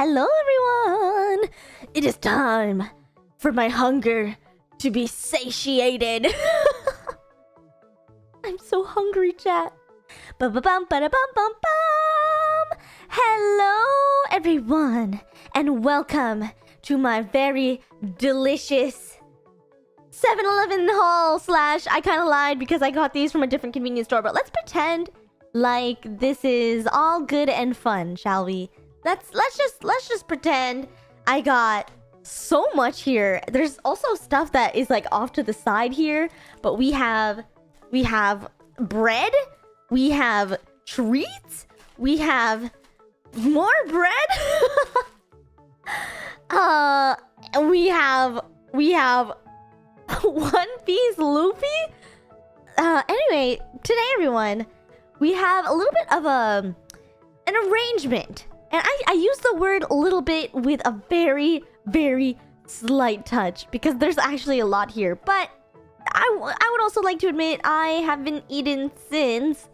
Hello everyone! It is time for my hunger to be satiated. I'm so hungry, chat. Ba-ba-bum, ba-da-bum-bum-bum! Hello everyone, and welcome to my very delicious 7-Eleven haul / I kind of lied because I got these from a different convenience store, but let's pretend like this is all good and fun, shall we? Let's just pretend I got so much here. There's also stuff that is like off to the side here, but we have bread, we have treats, we have more bread. we have One Piece Luffy. Anyway, today everyone, we have a little bit of an arrangement. And I use the word a little bit with a very, very slight touch because there's actually a lot here. But I would also like to admit I haven't eaten since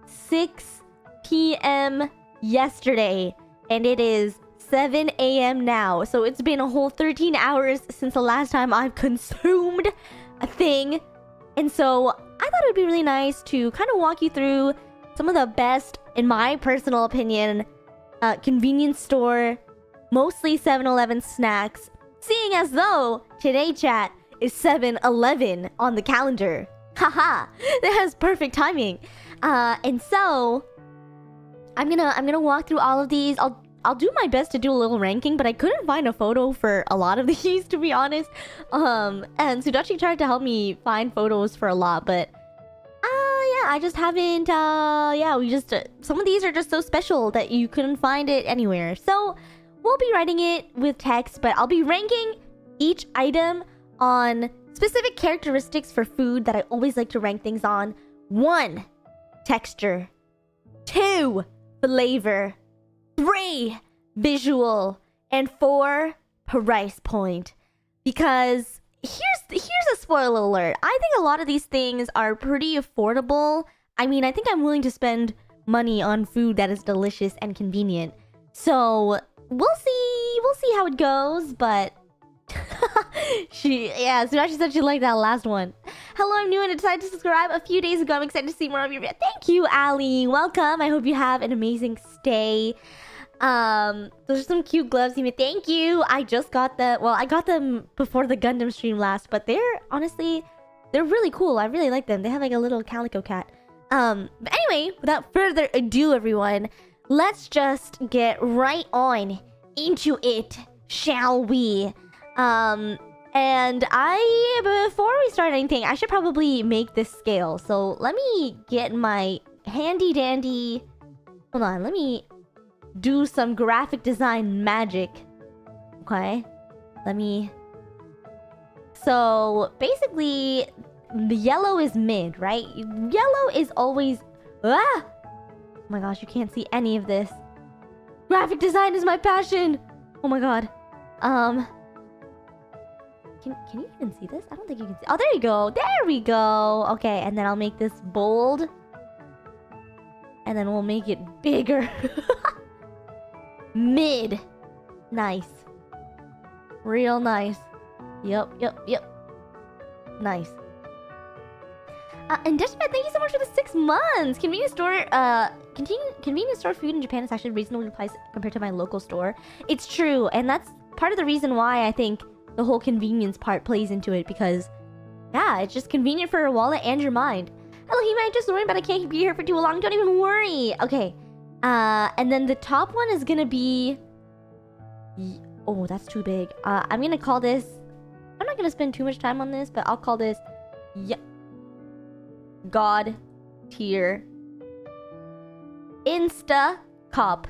6 p.m. yesterday. And it is 7 a.m. now. So it's been a whole 13 hours since the last time I've consumed a thing. And so I thought it would be really nice to kind of walk you through some of the best, in my personal opinion, convenience store, mostly 7-Eleven snacks, seeing as though today, chat, is 7-Eleven on the calendar. Haha, that has perfect timing. And so I'm gonna walk through all of these. I'll do my best to do a little ranking, but I couldn't find a photo for a lot of these, to be honest. And Sudachi tried to help me find photos for a lot, but yeah, I just haven't, some of these are just so special that you couldn't find it anywhere. So we'll be writing it with text, but I'll be ranking each item on specific characteristics for food that I always like to rank things on. 1, texture. 2, flavor. 3, visual. And 4, price point. Because here's a spoiler alert. I think a lot of these things are pretty affordable. I mean, I think I'm willing to spend money on food that is delicious and convenient. So we'll see how it goes, but Sudachi said she liked that last one. Hello, I'm new and I decided to subscribe a few days ago. I'm excited to see more of your videos. Thank you, Ali. Welcome. I hope you have an amazing stay. Those are some cute gloves you made. Thank you. I just got I got them before the Gundam stream last, but they're really cool. I really like them. They have like a little calico cat. But anyway, without further ado, everyone, let's just get right on into it, shall we? And before we start anything, I should probably make this scale. So let me get my handy dandy. Hold on, let me do some graphic design magic. Okay, so basically the yellow is mid, right? Yellow is always oh my gosh, you can't see any of this. Graphic design is my passion. Oh my god. Can you even see this? I don't think you can see. Oh, there you go. There we go. Okay, and then I'll make this bold. And then we'll make it bigger. Mid. Nice. Real nice. Yep. Nice. And Deshman, thank you so much for the 6 months. Convenience store food in Japan is actually reasonably priced compared to my local store. It's true, and that's part of the reason why I think the whole convenience part plays into it, because yeah, it's just convenient for your wallet and your mind. Hello, Hime, I'm just worried, but I can't be here for too long. Don't even worry. Okay. And then the top one is gonna be... Oh, that's too big. I'm gonna call this... I'm not gonna spend too much time on this, but I'll call this... God tier Insta Cop.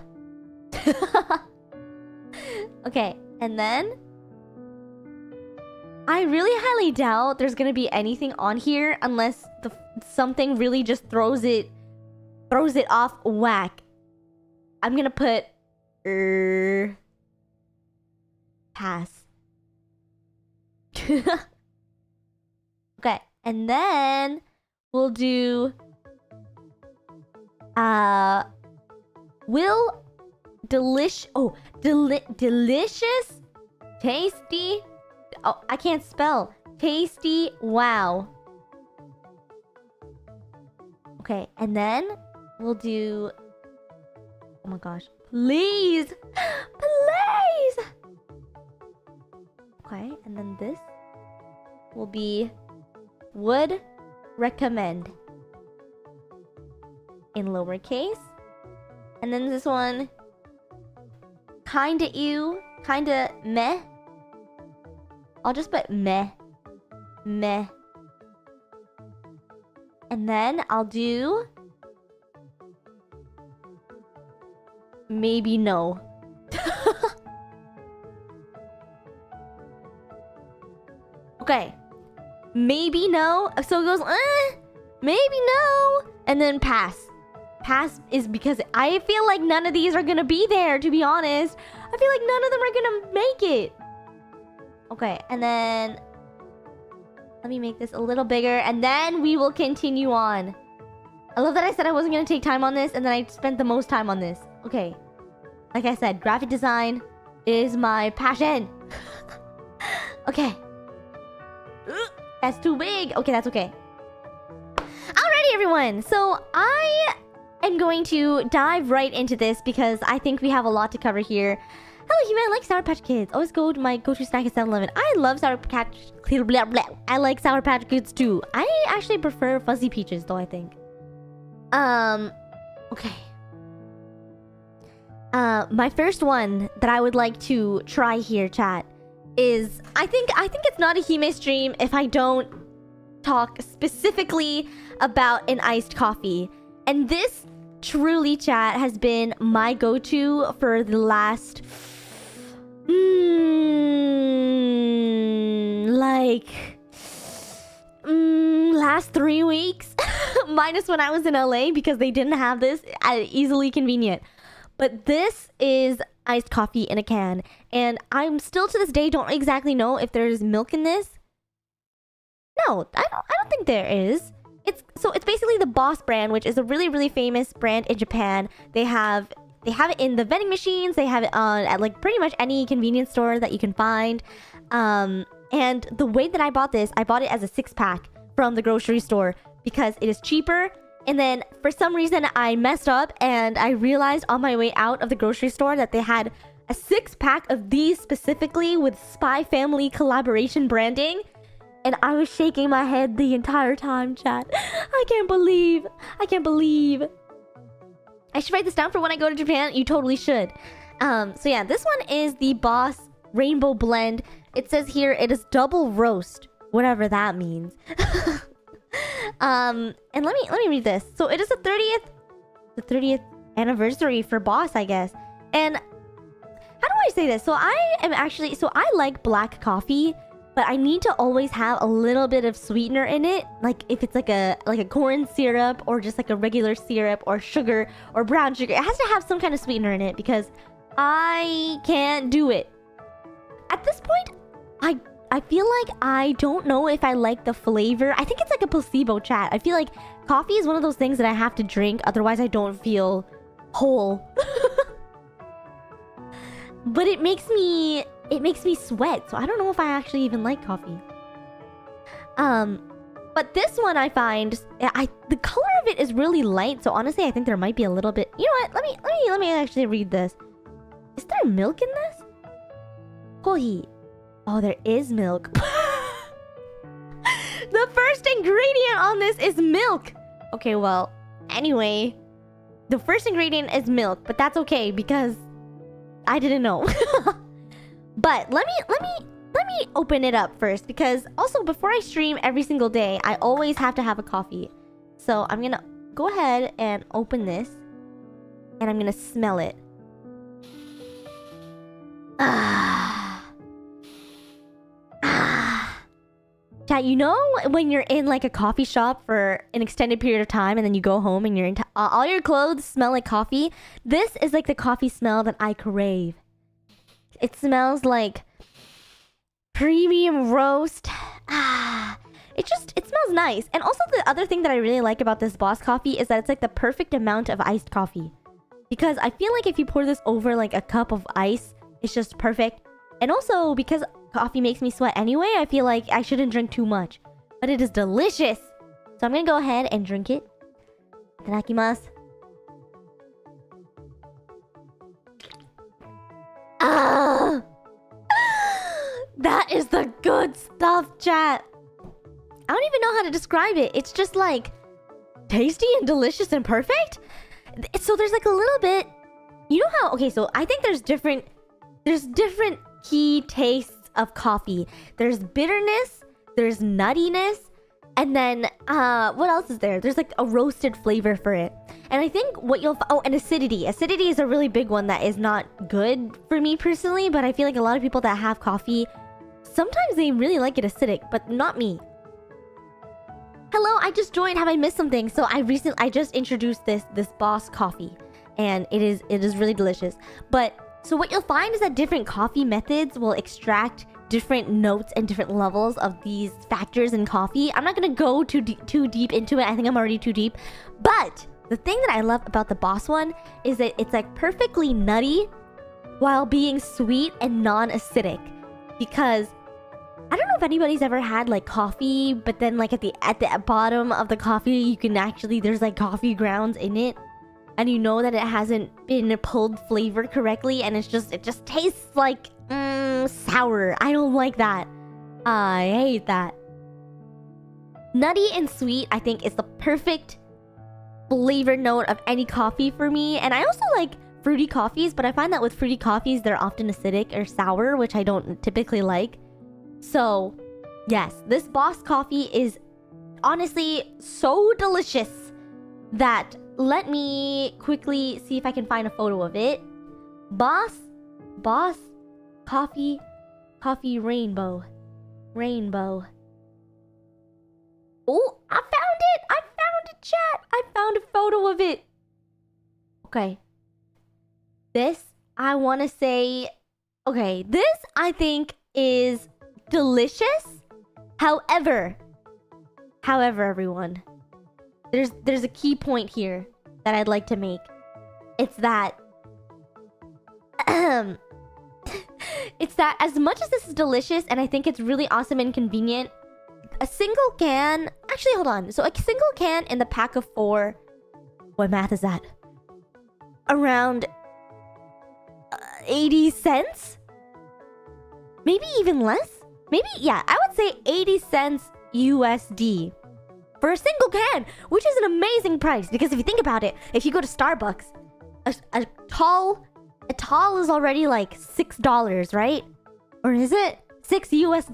Okay, and then... I really highly doubt there's gonna be anything on here unless something really just throws it off whack. I'm gonna put pass. Okay, and then we'll do will delicious, tasty. Oh, I can't spell. Tasty, wow. Okay, and then we'll do... Oh my gosh. Please! Please! Okay, and then this will be... Would recommend. In lowercase. And then this one... Kinda ew. Kinda meh. I'll just put meh. Meh. And then I'll do... Maybe no. Okay. Maybe no. So it goes, maybe no. And then pass. Pass is because I feel like none of these are gonna be there, to be honest. I feel like none of them are gonna make it. Okay, and then... Let me make this a little bigger, and then we will continue on. I love that I said I wasn't gonna take time on this, and then I spent the most time on this. Okay. Like I said, graphic design is my passion. Okay. That's too big. Okay, that's okay. Alrighty, everyone. So I am going to dive right into this because I think we have a lot to cover here. Hello, human. I like Sour Patch Kids. Always go to my go-to snack at 7-Eleven. I love Sour Patch... Blah, blah. I like Sour Patch Kids too. I actually prefer Fuzzy Peaches though, I think. Okay. My first one that I would like to try here, chat, is... I think it's not a Hime stream if I don't talk specifically about an iced coffee. And this, truly, chat, has been my go-to for the last... last 3 weeks. Minus when I was in LA because they didn't have this easily convenient. But this is iced coffee in a can. And I'm still to this day don't exactly know if there's milk in this. No, I don't think there is. It's basically the Boss brand, which is a really, really famous brand in Japan. They have it in the vending machines. They have it at like pretty much any convenience store that you can find. And the way that I bought it as a 6-pack from the grocery store because it is cheaper. And then for some reason I messed up and I realized on my way out of the grocery store that they had a 6-pack of these specifically with Spy Family collaboration branding. And I was shaking my head the entire time, chat. I can't believe. I should write this down for when I go to Japan. You totally should. So yeah, this one is the Boss Rainbow Blend. It says here it is double roast, whatever that means. And let me read this. So it is the 30th anniversary for Boss, I guess. And how do I say this? So I like black coffee, but I need to always have a little bit of sweetener in it. Like if it's like a corn syrup or just like a regular syrup or sugar or brown sugar. It has to have some kind of sweetener in it because I can't do it. At this point, I feel like I don't know if I like the flavor. I think it's like a placebo, chat. I feel like coffee is one of those things that I have to drink, otherwise I don't feel whole. But it makes me sweat, so I don't know if I actually even like coffee. But this one I find the color of it is really light, so honestly I think there might be a little bit. You know what? Let me actually read this. Is there milk in this? Kohi. Oh, there is milk. The first ingredient on this is milk. Okay, well, anyway, the first ingredient is milk, but that's okay because I didn't know. But let me open it up first because also before I stream every single day, I always have to have a coffee. So I'm gonna go ahead and open this and I'm gonna smell it. Chat, you know when you're in like a coffee shop for an extended period of time and then you go home and all your clothes smell like coffee? This is like the coffee smell that I crave. It smells like premium roast. It smells nice. And also the other thing that I really like about this Boss coffee is that it's like the perfect amount of iced coffee. because I feel like if you pour this over like a cup of ice, it's just perfect. And also because coffee makes me sweat anyway, I feel like I shouldn't drink too much. But it is delicious. So I'm gonna go ahead and drink it. Itadakimasu. Ah! That is the good stuff, chat. I don't even know how to describe it. It's just like tasty and delicious and perfect. So there's like a little bit, you know how, okay, so I think there's different key tastes of coffee. There's bitterness, there's nuttiness, and then what else is there? There's like a roasted flavor for it. And I think what you'll and acidity. Acidity is a really big one that is not good for me personally, but I feel like a lot of people that have coffee, sometimes they really like it acidic, but not me. Hello, I just joined. Have I missed something? So I just introduced this Boss coffee, and it is really delicious. But so what you'll find is that different coffee methods will extract different notes and different levels of these factors in coffee. I'm not gonna go too deep into it. I think I'm already too deep. But the thing that I love about the Boss one is that it's like perfectly nutty while being sweet and non-acidic. Because I don't know if anybody's ever had like coffee, but then like at the bottom of the coffee, you can actually, there's like coffee grounds in it, and you know that it hasn't been pulled flavored correctly, and it just tastes like sour. I don't like that. I hate that. Nutty and sweet, I think, is the perfect flavor note of any coffee for me. And I also like fruity coffees, but I find that with fruity coffees, they're often acidic or sour, which I don't typically like. So, yes, this Boss coffee is honestly so delicious that let me quickly see if I can find a photo of it. Boss coffee rainbow. Oh, I found it, chat. I found a photo of it. Okay. This, I want to say, okay, this I think is delicious. However, everyone, there's a key point here that I'd like to make. It's that it's that as much as this is delicious and I think it's really awesome and convenient, a single can, actually hold on, so a single can in the pack of 4, what math is that? Around 80 cents? Maybe even less? Maybe, yeah, I would say 80 cents USD for a single can, which is an amazing price. Because if you think about it, if you go to Starbucks, a tall is already like $6, right? Or is it $6 US?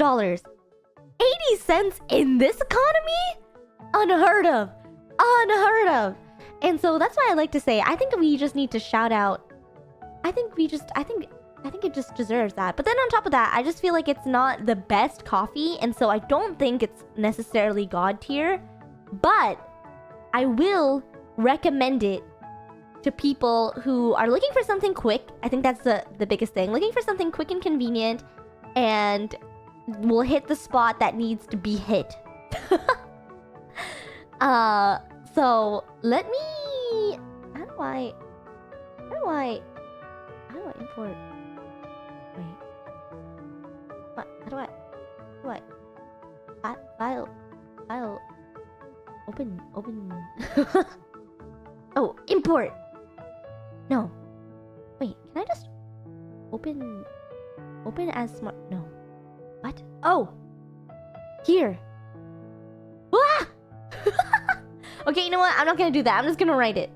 80 cents in this economy? Unheard of. And so that's why I like to say, I think we just need to shout out. I think it just deserves that. But then on top of that, I just feel like it's not the best coffee, and so I don't think it's necessarily God tier. But I will recommend it to people who are looking for something quick. I think that's the biggest thing. Looking for something quick and convenient, and will hit the spot that needs to be hit. So let me... How do I import? Wait. What? How do I... File... Open... Oh, import! No. Wait, can I just... Open as smart... No. What? Oh! Here! Ah! Okay, you know what? I'm not gonna do that. I'm just gonna write it.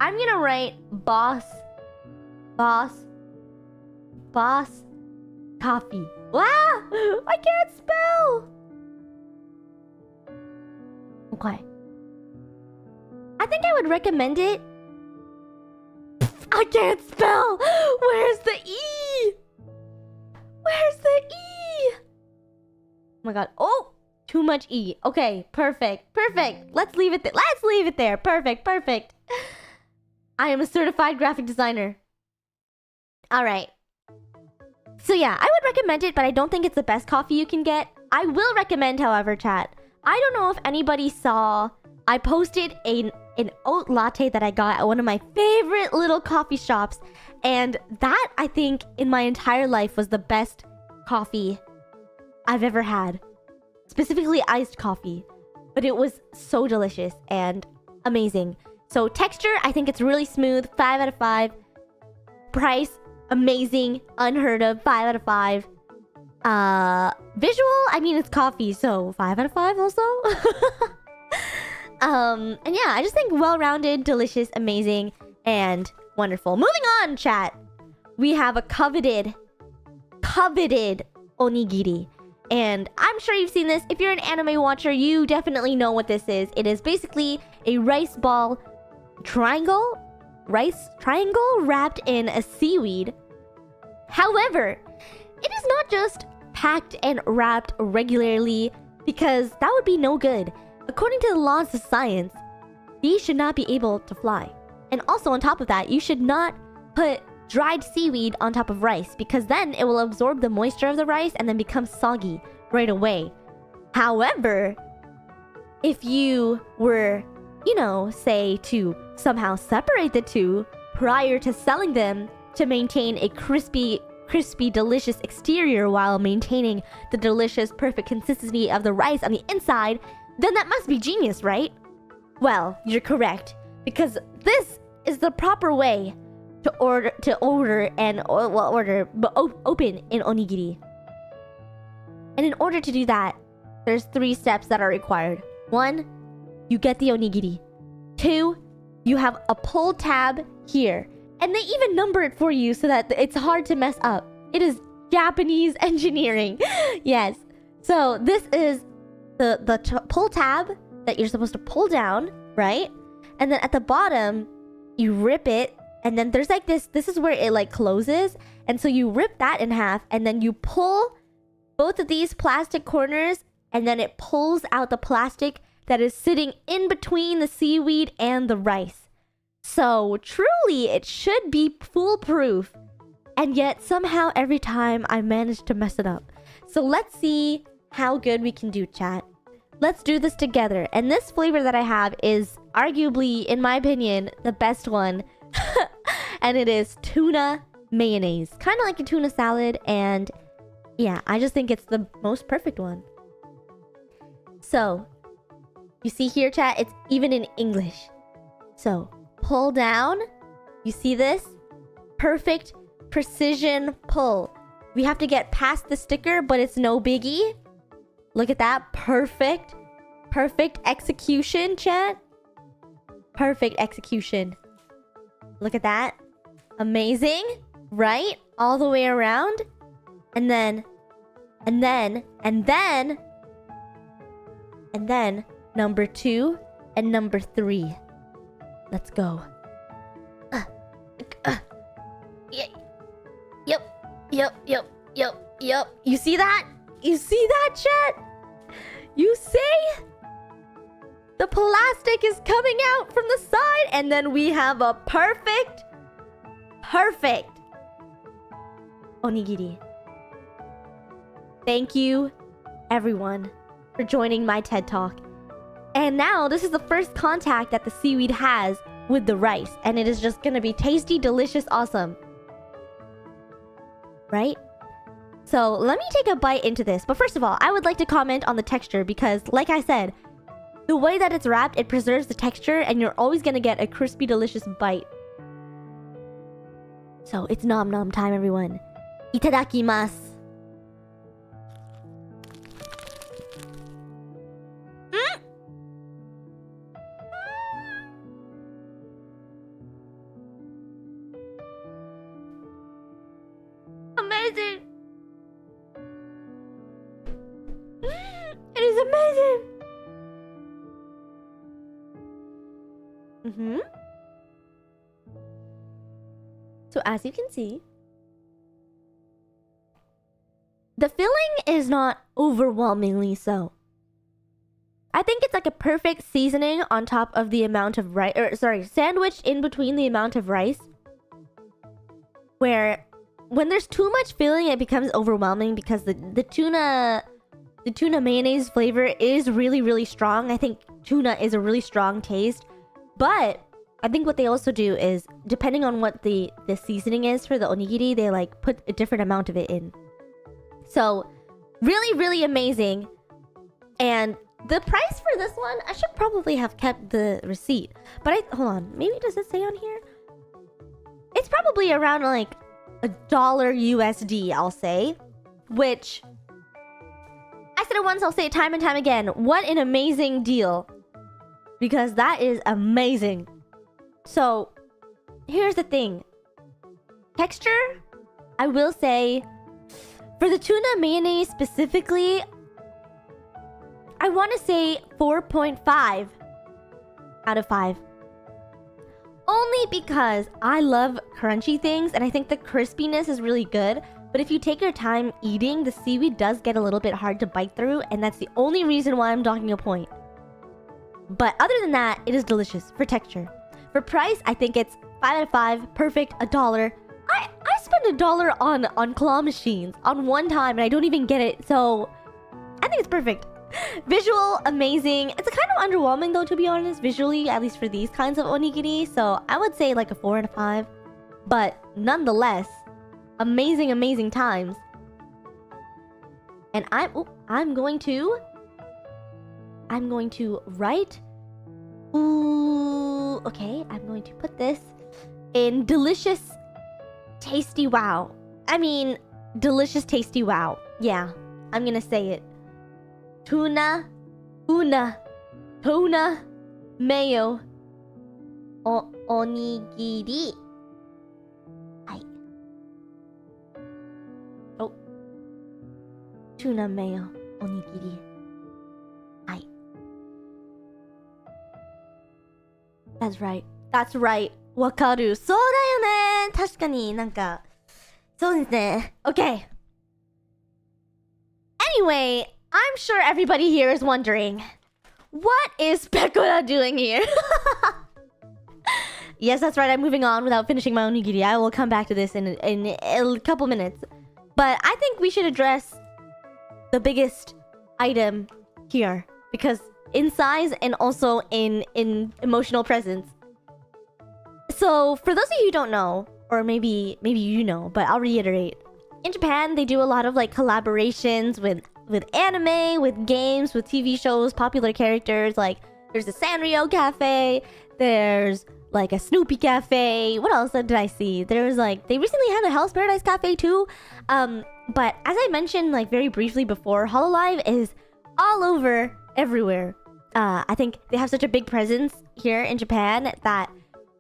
I'm gonna write Boss coffee. Wow! I can't spell! Okay. I think I would recommend it. I can't spell! Where's the E? Oh my god. Oh! Too much E. Okay, perfect. Let's leave it there. Perfect. I am a certified graphic designer. Alright. So yeah, I would recommend it, but I don't think it's the best coffee you can get. I will recommend, however, chat. I don't know if anybody saw... I posted an oat latte that I got at one of my favorite little coffee shops. And that, I think, in my entire life was the best coffee I've ever had. Specifically iced coffee. But it was so delicious and amazing. So texture, I think it's really smooth. 5 out of 5. Price, amazing. Unheard of. 5 out of 5. Visual, I mean, it's coffee, so 5 out of 5 also. And yeah, I just think well-rounded, delicious, amazing, and wonderful. Moving on, chat. We have a coveted onigiri. And I'm sure you've seen this. If you're an anime watcher, you definitely know what this is. It is basically a rice ball triangle wrapped in a seaweed. However, it is not just packed and wrapped regularly, because that would be no good. According to the laws of science, these should not be able to fly. And also on top of that, you should not put dried seaweed on top of rice, because then it will absorb the moisture of the rice and then become soggy right away. However, if you were, say to somehow separate the two prior to selling them to maintain a crispy, delicious exterior while maintaining the delicious, perfect consistency of the rice on the inside, then that must be genius, right? Well, you're correct, because this is the proper way to open an onigiri. And in order to do that, there's 3 steps that are required. 1, you get the onigiri. 2, you have a pull tab here. And they even number it for you so that it's hard to mess up. It is Japanese engineering. Yes. So this is the pull tab that you're supposed to pull down, right? And then at the bottom, you rip it. And then there's like this is where it like closes. And so you rip that in half and then you pull both of these plastic corners, and then it pulls out the plastic that is sitting in between the seaweed and the rice. So truly, it should be foolproof. And yet somehow every time I manage to mess it up. So let's see how good we can do, chat. Let's do this together. And this flavor that I have is arguably, in my opinion, the best one. And it is tuna mayonnaise. Kind of like a tuna salad. And yeah, I just think it's the most perfect one. So, you see here, chat, it's even in English. So, pull down. You see this? Perfect precision pull. We have to get past the sticker, but it's no biggie. Look at that. Perfect. Perfect execution, chat. Perfect execution. Look at that. Amazing. Right? All the way around. And then number 2 and number 3. Let's go. Yep. You see that? You see that, chat? You see? The plastic is coming out from the side, and then we have a perfect onigiri. Thank you, everyone, for joining my TED Talk. And now, this is the first contact that the seaweed has with the rice. And it is just gonna be tasty, delicious, awesome. Right? So, let me take a bite into this. But first of all, I would like to comment on the texture because, like I said, the way that it's wrapped, it preserves the texture and you're always gonna get a crispy, delicious bite. So, it's nom nom time, everyone. Itadakimasu. Amazing. It is amazing. So as you can see, the filling is not overwhelmingly so. I think it's like a perfect seasoning on top of the amount of rice, sandwiched in between the amount of rice. Where when there's too much filling, it becomes overwhelming because the tuna mayonnaise flavor is really, really strong. I think tuna is a really strong taste. But I think what they also do is, depending on what the seasoning is for the onigiri, they like put a different amount of it in. So really, really amazing. And the price for this one, I should probably have kept the receipt. But hold on, maybe does it say on here? It's probably around like $1 USD, I'll say. Which, I said it once, I'll say it time and time again. What an amazing deal. Because that is amazing. So, here's the thing. Texture, I will say, for the tuna mayonnaise specifically, I want to say 4.5 out of 5. Only because I love crunchy things and I think the crispiness is really good. But if you take your time eating, the seaweed does get a little bit hard to bite through, and that's the only reason why I'm docking a point. But other than that, it is delicious for texture. For price, I think it's 5 out of 5, perfect, $1. I spent $1 on claw machines on one time and I don't even get it, so I think it's perfect. Visual, amazing. It's kind of underwhelming though, to be honest, visually, at least for these kinds of onigiri. So I would say like a 4 out of 5. But nonetheless, amazing, amazing times. And I'm going to write. Ooh, okay. I'm going to put this in delicious, tasty wow. I mean, delicious, tasty wow. Yeah, I'm gonna say it. Tuna, mayo, onigiri. Oh. Tuna mayo, onigiri. That's right. That's right. わかる。そうだよね。確かになんか。そうですね。Okay. Anyway, I'm sure everybody here is wondering, what is Pekora doing here? Yes, that's right. I'm moving on without finishing my onigiri. I will come back to this in a couple minutes. But I think we should address the biggest item here, because in size and also in emotional presence. So, for those of you who don't know, or maybe you know, but I'll reiterate. In Japan, they do a lot of like collaborations with anime, with games, with TV shows, popular characters. Like, there's a Sanrio cafe, there's like a Snoopy cafe. What else did I see? There was like, they recently had a Hell's Paradise cafe too. But as I mentioned like very briefly before, Hololive is all over everywhere. I think they have such a big presence here in Japan that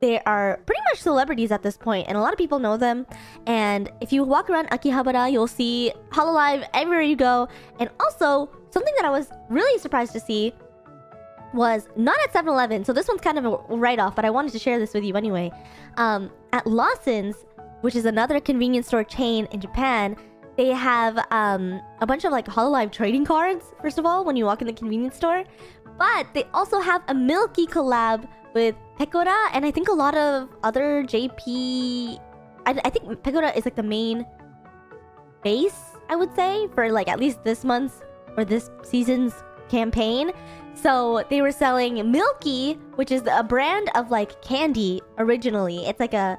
they are pretty much celebrities at this point, and a lot of people know them. And if you walk around Akihabara, you'll see Hololive everywhere you go. And also, something that I was really surprised to see was not at 7-Eleven. So this one's kind of a write-off, but I wanted to share this with you anyway. At Lawson's, which is another convenience store chain in Japan, they have a bunch of like Hololive trading cards, first of all, when you walk in the convenience store. But they also have a Milky collab with Pekora, and I think a lot of other JP... I think Pekora is like the main base, I would say, for like at least this month's or this season's campaign. So they were selling Milky, which is a brand of like candy originally. It's like a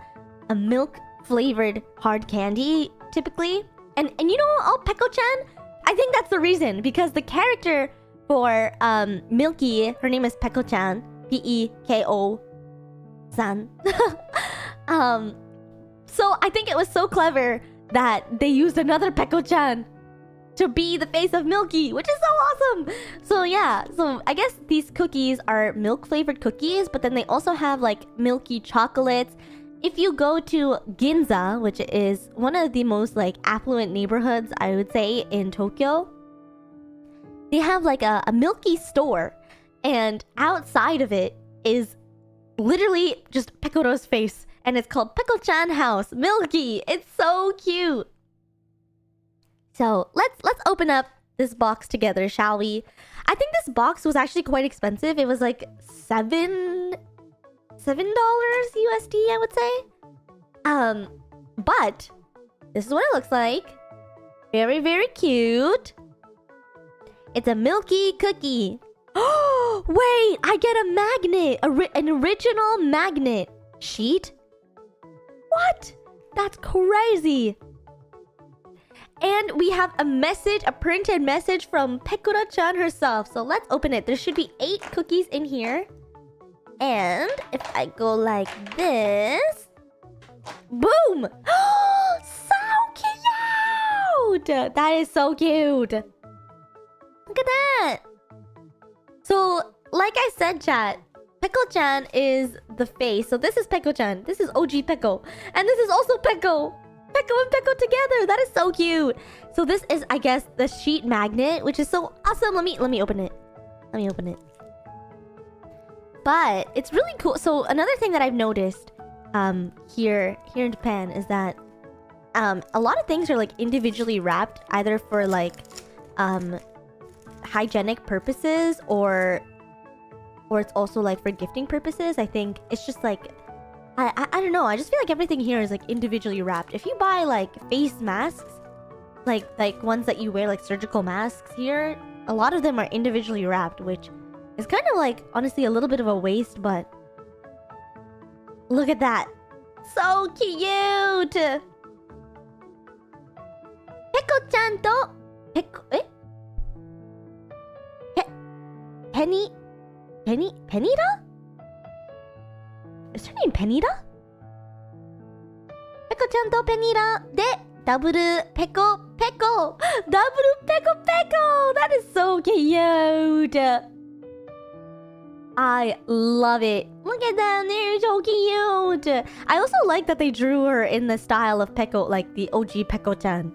milk flavored hard candy typically. And you know, oh, Peko-chan, I think that's the reason, because the character for Milky, her name is Peko-chan, Peko-san. So I think it was so clever that they used another Peko-chan to be the face of Milky, which is so awesome. So yeah, so I guess these cookies are milk flavored cookies, but then they also have like Milky chocolates. If you go to Ginza, which is one of the most like affluent neighborhoods, I would say, in Tokyo, they have like a Milky store, and outside of it is literally just Pekoro's face, and it's called Peko-chan House Milky. It's so cute. So let's open up this box together, shall we? I think this box was actually quite expensive. It was like $7 USD, I would say. But this is what it looks like. Very, very cute. It's a Milky cookie. Wait, I get a magnet. An original magnet sheet? What? That's crazy. And we have a message, a printed message from Pekora-chan herself. So let's open it. There should be 8 cookies in here. And if I go like this... Boom! So cute! That is so cute. Look at that. So, like I said, chat, Peko-chan is the face. So this is Peko-chan. This is OG Peko. And this is also Peko. Peko and Peko together. That is so cute. So this is, I guess, the sheet magnet, which is so awesome. Let me open it. Let me open it. But it's really cool. So another thing that I've noticed here in Japan is that a lot of things are like individually wrapped, either for like hygienic purposes or it's also like for gifting purposes. I think it's just like I don't know. I just feel like everything here is like individually wrapped. If you buy like face masks, like ones that you wear, like surgical masks here, a lot of them are individually wrapped, which is kind of like honestly a little bit of a waste, but look at that. So cute. Peko-chan to Penida? Is her name Penida? Peko-chan to Penida de double Peko Peko. Double Peko Peko. That is so cute. I love it. Look at them. They're so cute. I also like that they drew her in the style of Peko, like the OG Peko-chan,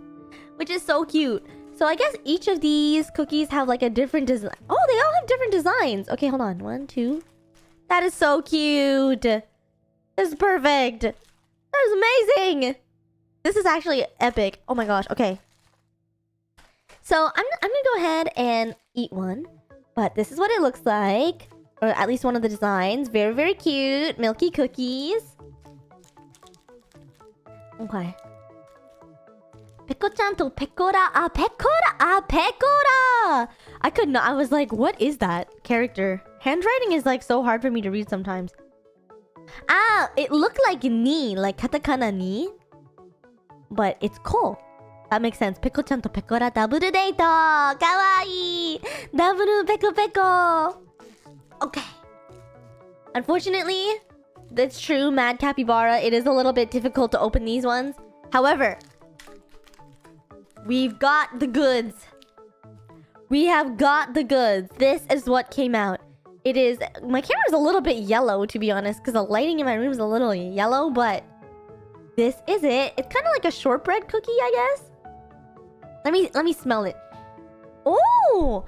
which is so cute. So I guess each of these cookies have like a different design. Oh, they all have different designs. Okay, hold on. 1, 2. That is so cute. This is perfect. That is amazing. This is actually epic. Oh my gosh. Okay. So I'm gonna go ahead and eat one. But this is what it looks like. Or at least one of the designs. Very, very cute. Milky cookies. Okay. Peko-chan to Pekora. Pekora! I could not. I was like, what is that character? Handwriting is like so hard for me to read sometimes. It looked like ni, like katakana ni. But it's ko. That makes sense. Peko-chan to Pekora double date. Kawaii! Double Peko Peko. Okay. Unfortunately, that's true, Mad Capybara. It is a little bit difficult to open these ones. However, we've got the goods. We have got the goods. This is what came out. It is... My camera's a little bit yellow, to be honest, because the lighting in my room is a little yellow, but... This is it. It's kind of like a shortbread cookie, I guess. Let me smell it. Oh!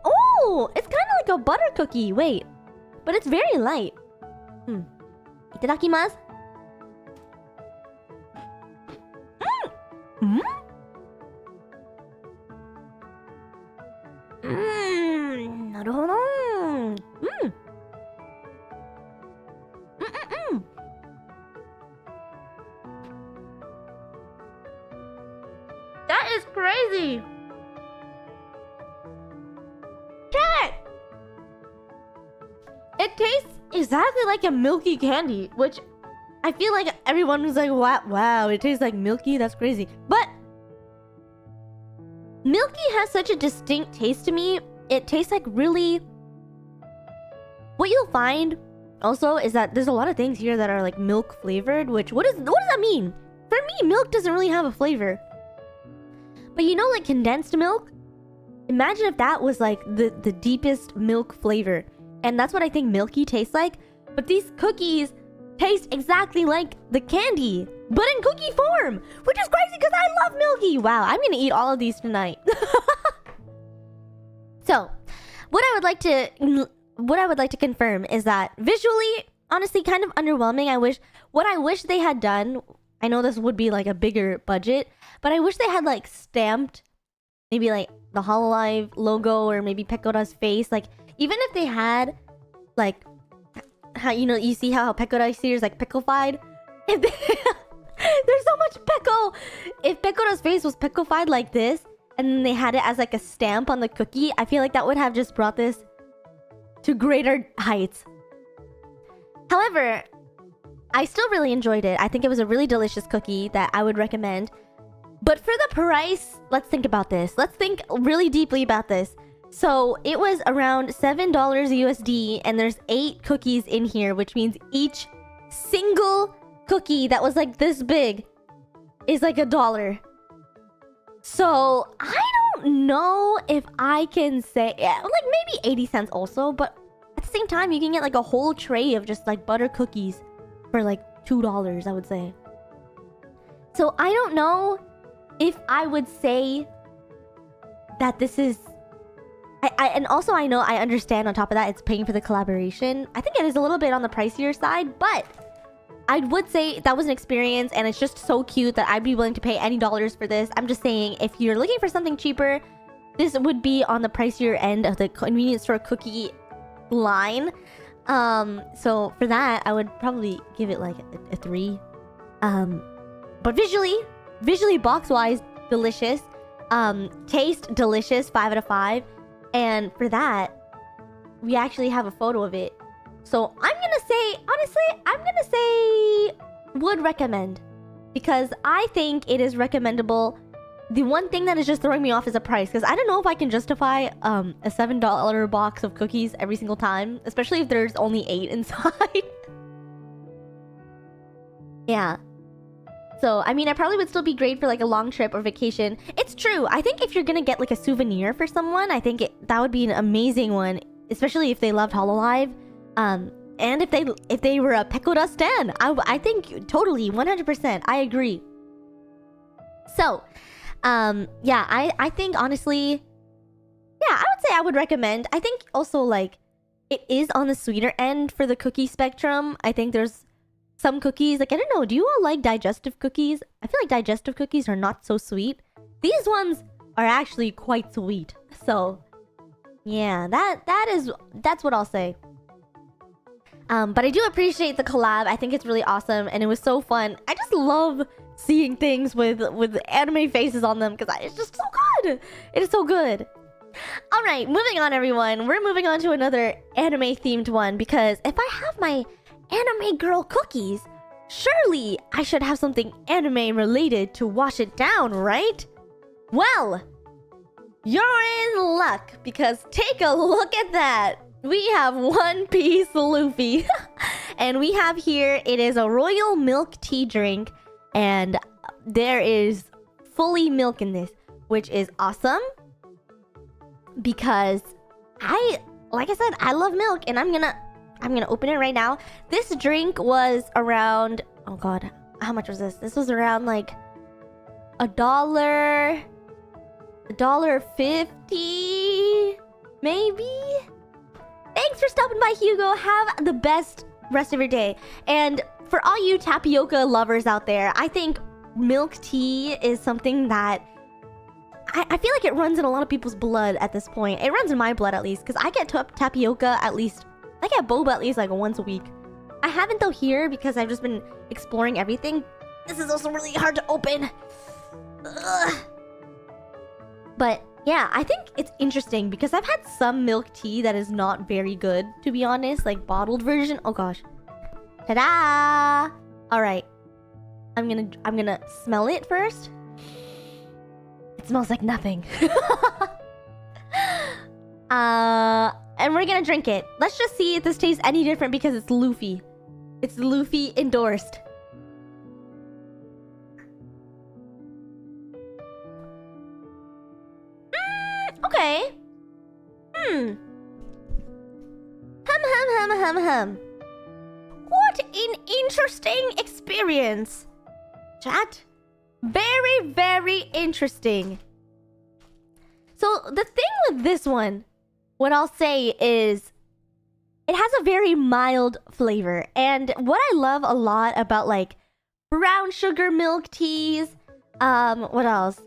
Oh! It's kind of like a butter cookie. Wait. But it's very light. Itadakimasu. Naruhodo. That is crazy. Chat! It tastes exactly like a milky candy, which I feel like everyone was like, wow, it tastes like milky? That's crazy. But milky has such a distinct taste to me. It tastes like really... What you'll find also is that there's a lot of things here that are like milk flavored, which what does that mean? For me, milk doesn't really have a flavor. But you know, like condensed milk? Imagine if that was like the deepest milk flavor. And that's what I think milky tastes like. But these cookies taste exactly like the candy, but in cookie form, which is crazy because I love milky. Wow, I'm gonna eat all of these tonight. So, what I would like to confirm is that visually, honestly, kind of underwhelming. What I wish they had done. I know this would be like a bigger budget, but I wish they had like stamped maybe like the Hololive logo or maybe Pekora's face. Like even if they had like how you see how Pekora here is like picklefied. If there's so much Peko. If Pekora's face was picklefied like this and then they had it as like a stamp on the cookie, I feel like that would have just brought this to greater heights. However, I still really enjoyed it. I think it was a really delicious cookie that I would recommend. But for the price, let's think about this. Let's think really deeply about this. So it was around $7 USD, and there's 8 cookies in here, which means each single cookie that was like this big is like $1. So I don't know if I can say, yeah, like maybe 80 cents also, but at the same time, you can get like a whole tray of just like butter cookies for like $2, I would say. So I don't know if I would say that this is... and also I know, I understand on top of that, it's paying for the collaboration. I think it is a little bit on the pricier side, but I would say that was an experience, and it's just so cute that I'd be willing to pay any dollars for this. I'm just saying, if you're looking for something cheaper, this would be on the pricier end of the convenience store cookie line. So for that, I would probably give it like a 3. But visually box-wise, delicious. Taste, delicious, 5 out of 5. And for that, we actually have a photo of it. So I'm gonna say, honestly, I'm gonna say would recommend. Because I think it is recommendable. The one thing that is just throwing me off is the price. Because I don't know if I can justify a $7 box of cookies every single time. Especially if there's only 8 inside. Yeah. So, I mean, I probably would still be great for like a long trip or vacation. It's true. I think if you're gonna get like a souvenir for someone, I think that would be an amazing one. Especially if they loved Hololive. And if they were a Pekoda stan. I think totally, 100%. I agree. So, yeah, I think honestly... Yeah, I would say I would recommend. I think also like, it is on the sweeter end for the cookie spectrum. I think there's some cookies, like, I don't know, do you all like digestive cookies? I feel like digestive cookies are not so sweet. These ones are actually quite sweet. So, yeah, that's what I'll say. But I do appreciate the collab. I think it's really awesome, and it was so fun. I just love seeing things with anime faces on them, because it's just so good. It is so good. All right, moving on, everyone. We're moving on to another anime-themed one, because if I have my anime girl cookies, surely I should have something anime related to wash it down, right? Well, you're in luck, because take a look at that. We have One Piece Luffy. And we have here, it is a royal milk tea drink, and there is fully milk in this, which is awesome, because like I said, I love milk, and I'm gonna open it right now. This drink was around, oh god, how much was this? This was around like $1.50, maybe? Thanks for stopping by, Hugo. Have the best rest of your day. And for all you tapioca lovers out there, I think milk tea is something that I feel like it runs in a lot of people's blood at this point. It runs in my blood, at least, because I get tapioca at least... I get boba at least like once a week. I haven't though here because I've just been exploring everything. This is also really hard to open. Ugh. But yeah, I think it's interesting because I've had some milk tea that is not very good, to be honest. Like bottled version. Oh gosh. Ta-da! Alright. I'm gonna smell it first. It smells like nothing. And we're gonna drink it. Let's just see if this tastes any different because it's Luffy. It's Luffy endorsed. Okay. Hum. What an interesting experience. Chat. Very, very interesting. So the thing with this one, what I'll say is, it has a very mild flavor. And what I love a lot about like brown sugar milk teas, what else?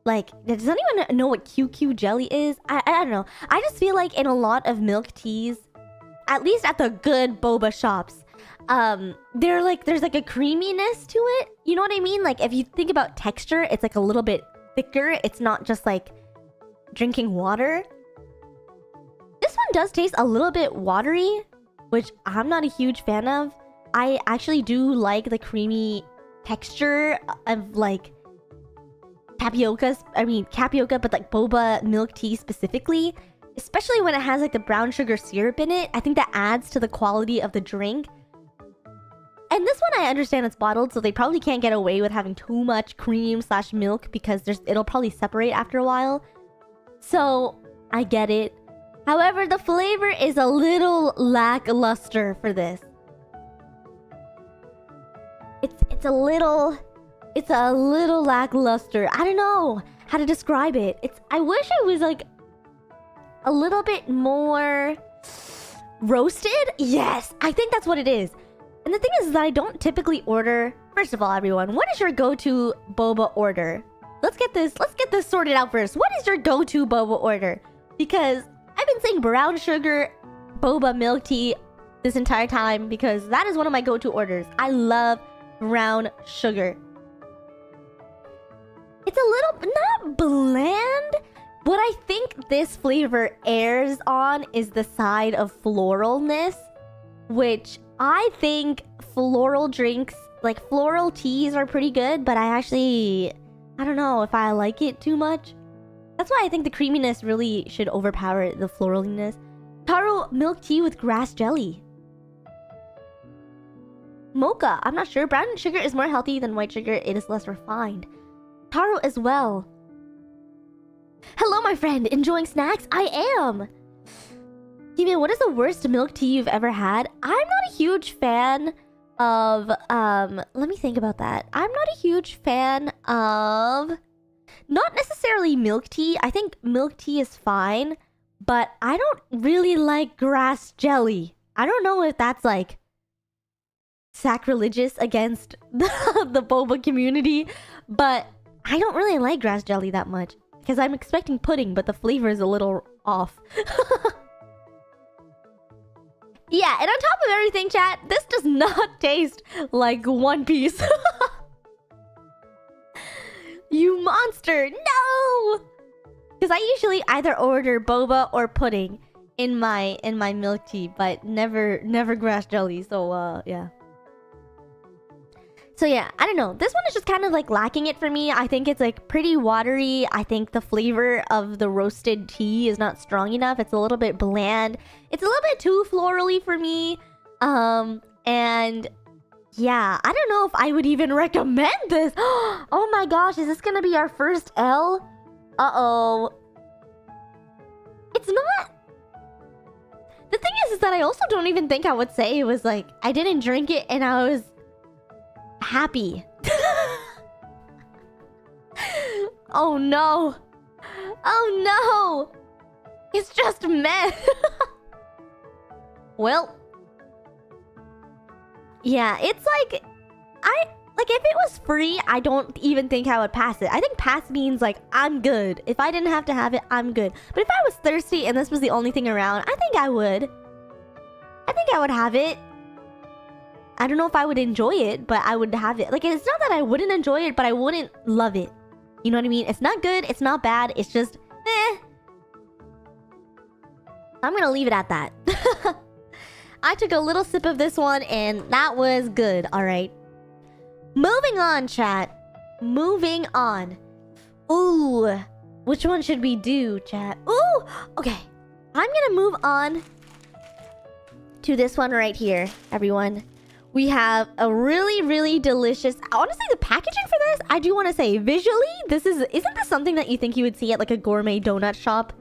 Like, does anyone know what QQ jelly is? I don't know. I just feel like in a lot of milk teas, at least at the good boba shops, there's like a creaminess to it. You know what I mean? Like if you think about texture, it's like a little bit thicker. It's not just like drinking water. This one does taste a little bit watery, which I'm not a huge fan of. I actually do like the creamy texture of like tapioca, but like boba milk tea specifically. Especially when it has like the brown sugar syrup in it. I think that adds to the quality of the drink. And this one I understand it's bottled, so they probably can't get away with having too much cream / milk because it'll probably separate after a while. So, I get it. However, the flavor is a little lackluster for this. It's a little lackluster. I don't know how to describe it. I wish it was like a little bit more roasted. Yes, I think that's what it is. And the thing is that I don't typically order. First of all, everyone, what is your go-to boba order? Let's get this sorted out first. What is your go-to boba order? Because I've been saying brown sugar boba milk tea this entire time because that is one of my go-to orders. I love brown sugar. It's a little not bland. What I think this flavor airs on is the side of floralness, which I think floral drinks, like floral teas, are pretty good, but I don't know if I like it too much. That's why I think the creaminess really should overpower the floraliness. Taro milk tea with grass jelly. Mocha, I'm not sure. Brown sugar is more healthy than white sugar. It is less refined. Taro as well. Hello, my friend. Enjoying snacks? I am. Steven, what is the worst milk tea you've ever had? I'm not a huge fan of... let me think about that. I'm not a huge fan of... Not necessarily milk tea. I think milk tea is fine. But I don't really like grass jelly. I don't know if that's like sacrilegious against the boba community. But I don't really like grass jelly that much. Because I'm expecting pudding, but the flavor is a little off. Yeah, and on top of everything, chat, this does not taste like One Piece. You monster! No! Because I usually either order boba or pudding in my milk tea, but never grass jelly. So yeah. So yeah, I don't know. This one is just kind of like lacking it for me. I think it's like pretty watery. I think the flavor of the roasted tea is not strong enough. It's a little bit bland. It's a little bit too florally for me. And yeah, I don't know if I would even recommend this. Oh my gosh, is this gonna be our first L? Uh-oh. It's not. The thing is that I also don't even think I would say it was like, I didn't drink it and I was happy. Oh no. Oh no. It's just meh. Well. Yeah, it's like... if it was free, I don't even think I would pass it. I think pass means like, I'm good. If I didn't have to have it, I'm good. But if I was thirsty and this was the only thing around, I think I would. I think I would have it. I don't know if I would enjoy it, but I would have it. Like, it's not that I wouldn't enjoy it, but I wouldn't love it. You know what I mean? It's not good, it's not bad, it's just, eh. I'm gonna leave it at that. I took a little sip of this one, and that was good, alright? Moving on, chat. Moving on. Ooh. Which one should we do, chat? Ooh! Okay. I'm gonna move on to this one right here, everyone. We have a really, really delicious... Honestly, the packaging for this, I do want to say, visually, isn't this something that you think you would see at like a gourmet donut shop?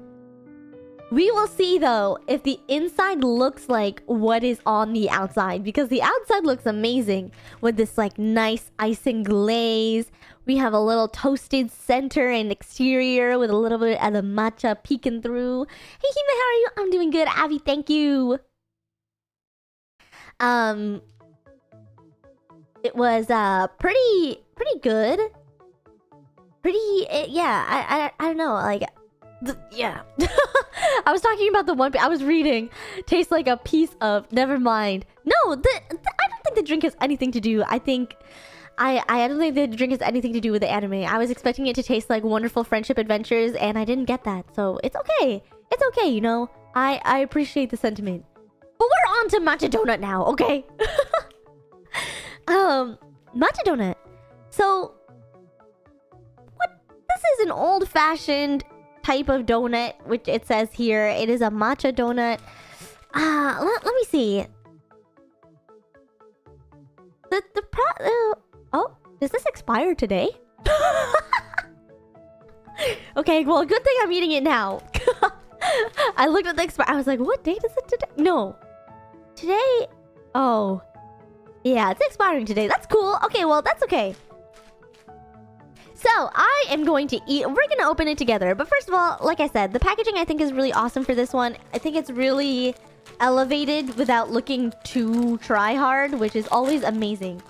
We will see, though, if the inside looks like what is on the outside. Because the outside looks amazing with this like nice icing glaze. We have a little toasted center and exterior with a little bit of the matcha peeking through. Hey, Hime, how are you? I'm doing good, Abby, thank you. It was pretty good. Yeah, I don't know, like yeah. I was talking about the one I was reading. Tastes like a piece of, never mind. No, I don't think the drink has anything to do. I don't think the drink has anything to do with the anime. I was expecting it to taste like Wonderful Friendship Adventures and I didn't get that. So it's okay. It's okay, you know. I appreciate the sentiment. But we're on to matcha donut now, okay? Matcha donut. So, this is an old-fashioned type of donut, which it says here. It is a matcha donut. Let me see. Oh, does this expire today? Okay, well, good thing I'm eating it now. I looked at the expire. I was like, what date is it today? No. Today? Oh. Yeah, it's expiring today. That's cool. Okay, well, that's okay. So, I am going to eat... We're going to open it together. But first of all, like I said, the packaging I think is really awesome for this one. I think it's really elevated without looking too try-hard, which is always amazing.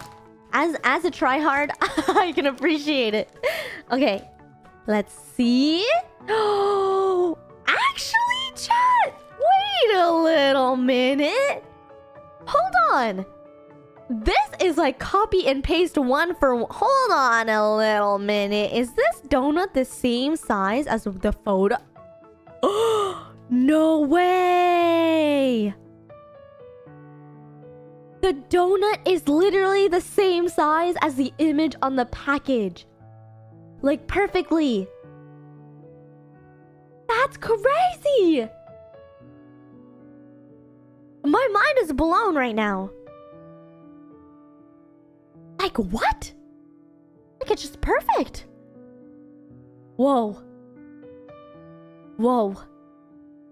As a try-hard, I can appreciate it. Okay, let's see. Oh, actually, chat! Wait a little minute. Hold on. This is like copy and paste one for one. Hold on a little minute. Is this donut the same size as the photo? Oh, no way! The donut is literally the same size as the image on the package. Like, perfectly. That's crazy! My mind is blown right now. Like, what? Like, it's just perfect. Whoa. Whoa.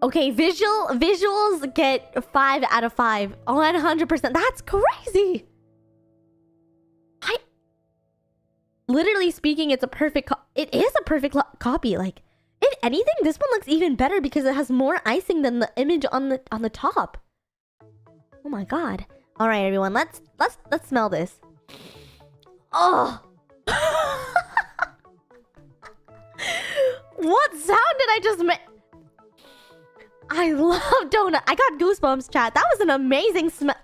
Okay, visuals get 5 out of 5. 100%. That's crazy. Literally speaking, it's a perfect... It is a perfect copy. Like, if anything, this one looks even better because it has more icing than the image on the top. Oh my god. All right, everyone. Let's smell this. Oh. What sound did I just make? I love donut. I got goosebumps, chat. That was an amazing smell.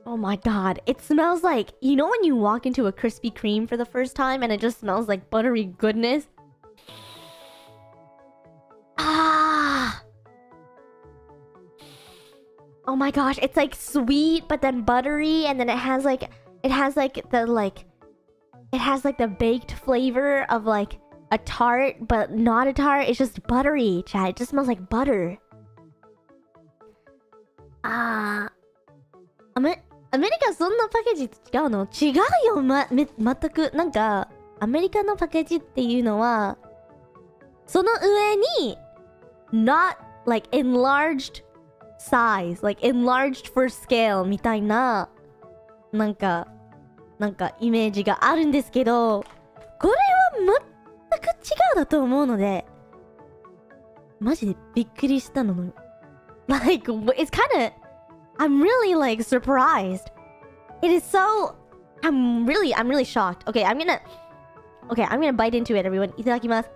Oh my god. It smells like... You know when you walk into a Krispy Kreme for the first time and it just smells like buttery goodness? Ah! Oh my gosh. It's like sweet, but then buttery, and then it has like the baked flavor of like a tart, but not a tart. It's just buttery, chat. It just smells like butter. アメリカそんなパッケージ違うの？違うよ、全く。なんか、アメリカのパッケージっていうのは、その上に、not like enlarged size, like enlarged for scale みたいな、なんかイメージがあるんですけど、これは全く違うだと思うので、マジでびっくりしたの。Like, it's kinda... I'm really like surprised. It is so... I'm really shocked. Okay, I'm gonna bite into it, everyone. いただきます。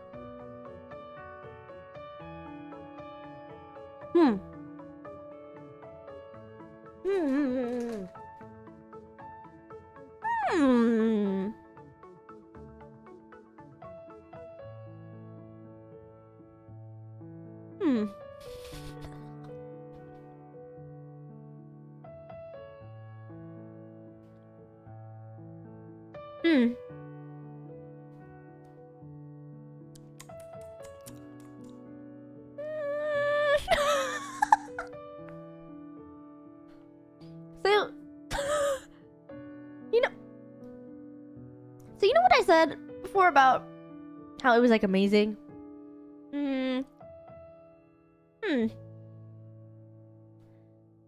So you know what I said before about how it was like amazing?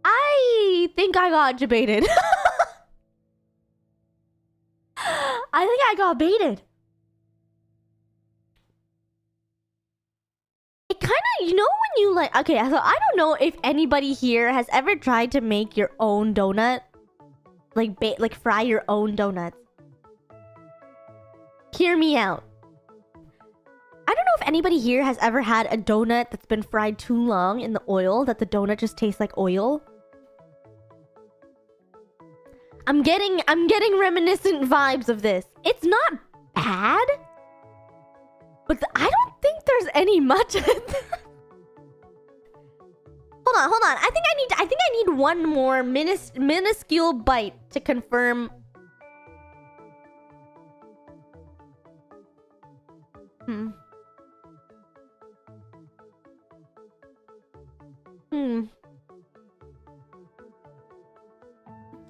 I think I got baited. I think I got baited. It kind of, you know when you like... Okay, so I don't know if anybody here has ever tried to make your own donut. Like fry your own donuts. Hear me out. I don't know if anybody here has ever had a donut that's been fried too long in the oil that the donut just tastes like oil. I'm getting reminiscent vibes of this. It's not bad, but I don't think there's any matcha in there. on. I think I need one more minuscule bite to confirm.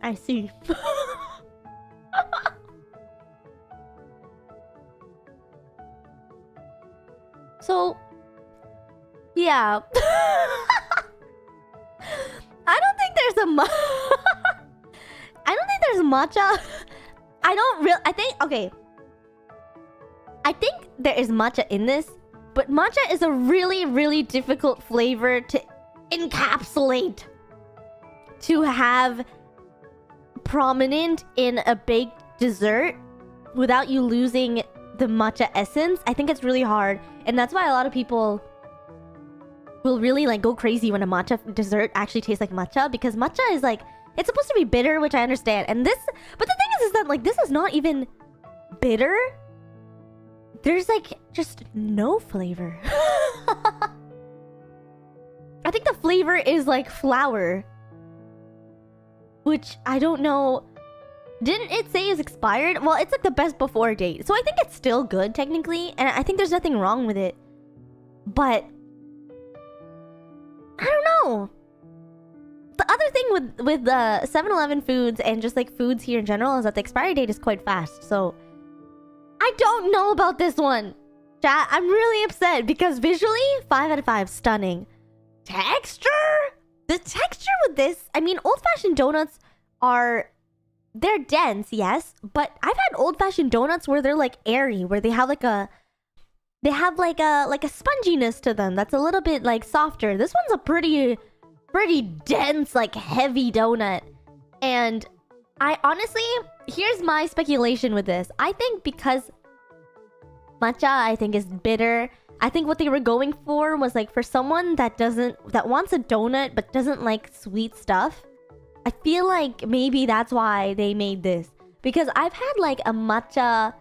I see. So, yeah. I don't think there's I don't think there's matcha. I think there is matcha in this, but matcha is a really, really difficult flavor to encapsulate, to have prominent in a baked dessert without you losing the matcha essence. I think it's really hard, and that's why a lot of people will really like go crazy when a matcha dessert actually tastes like matcha, because matcha is like, it's supposed to be bitter, which I understand, and this, but the thing is that like this is not even bitter. There's like just no flavor. I think the flavor is like flour, which I don't know. Didn't it say is expired? Well, it's like the best before date, so I think it's still good technically, and I think there's nothing wrong with it. But I don't know. The other thing with the 7-Eleven foods and just like foods here in general is that the expiry date is quite fast. So I don't know about this one. Chat, I'm really upset because visually 5 out of 5, stunning. Texture? The texture with this, I mean, old-fashioned donuts they're dense, yes, but I've had old-fashioned donuts where they're like airy, where they have like a sponginess to them that's a little bit like softer. This one's a pretty dense, like heavy donut. And I honestly, here's my speculation with this. I think because matcha, I think, is bitter. I think what they were going for was like for someone that wants a donut but doesn't like sweet stuff. I feel like maybe that's why they made this. Because I've had like a matcha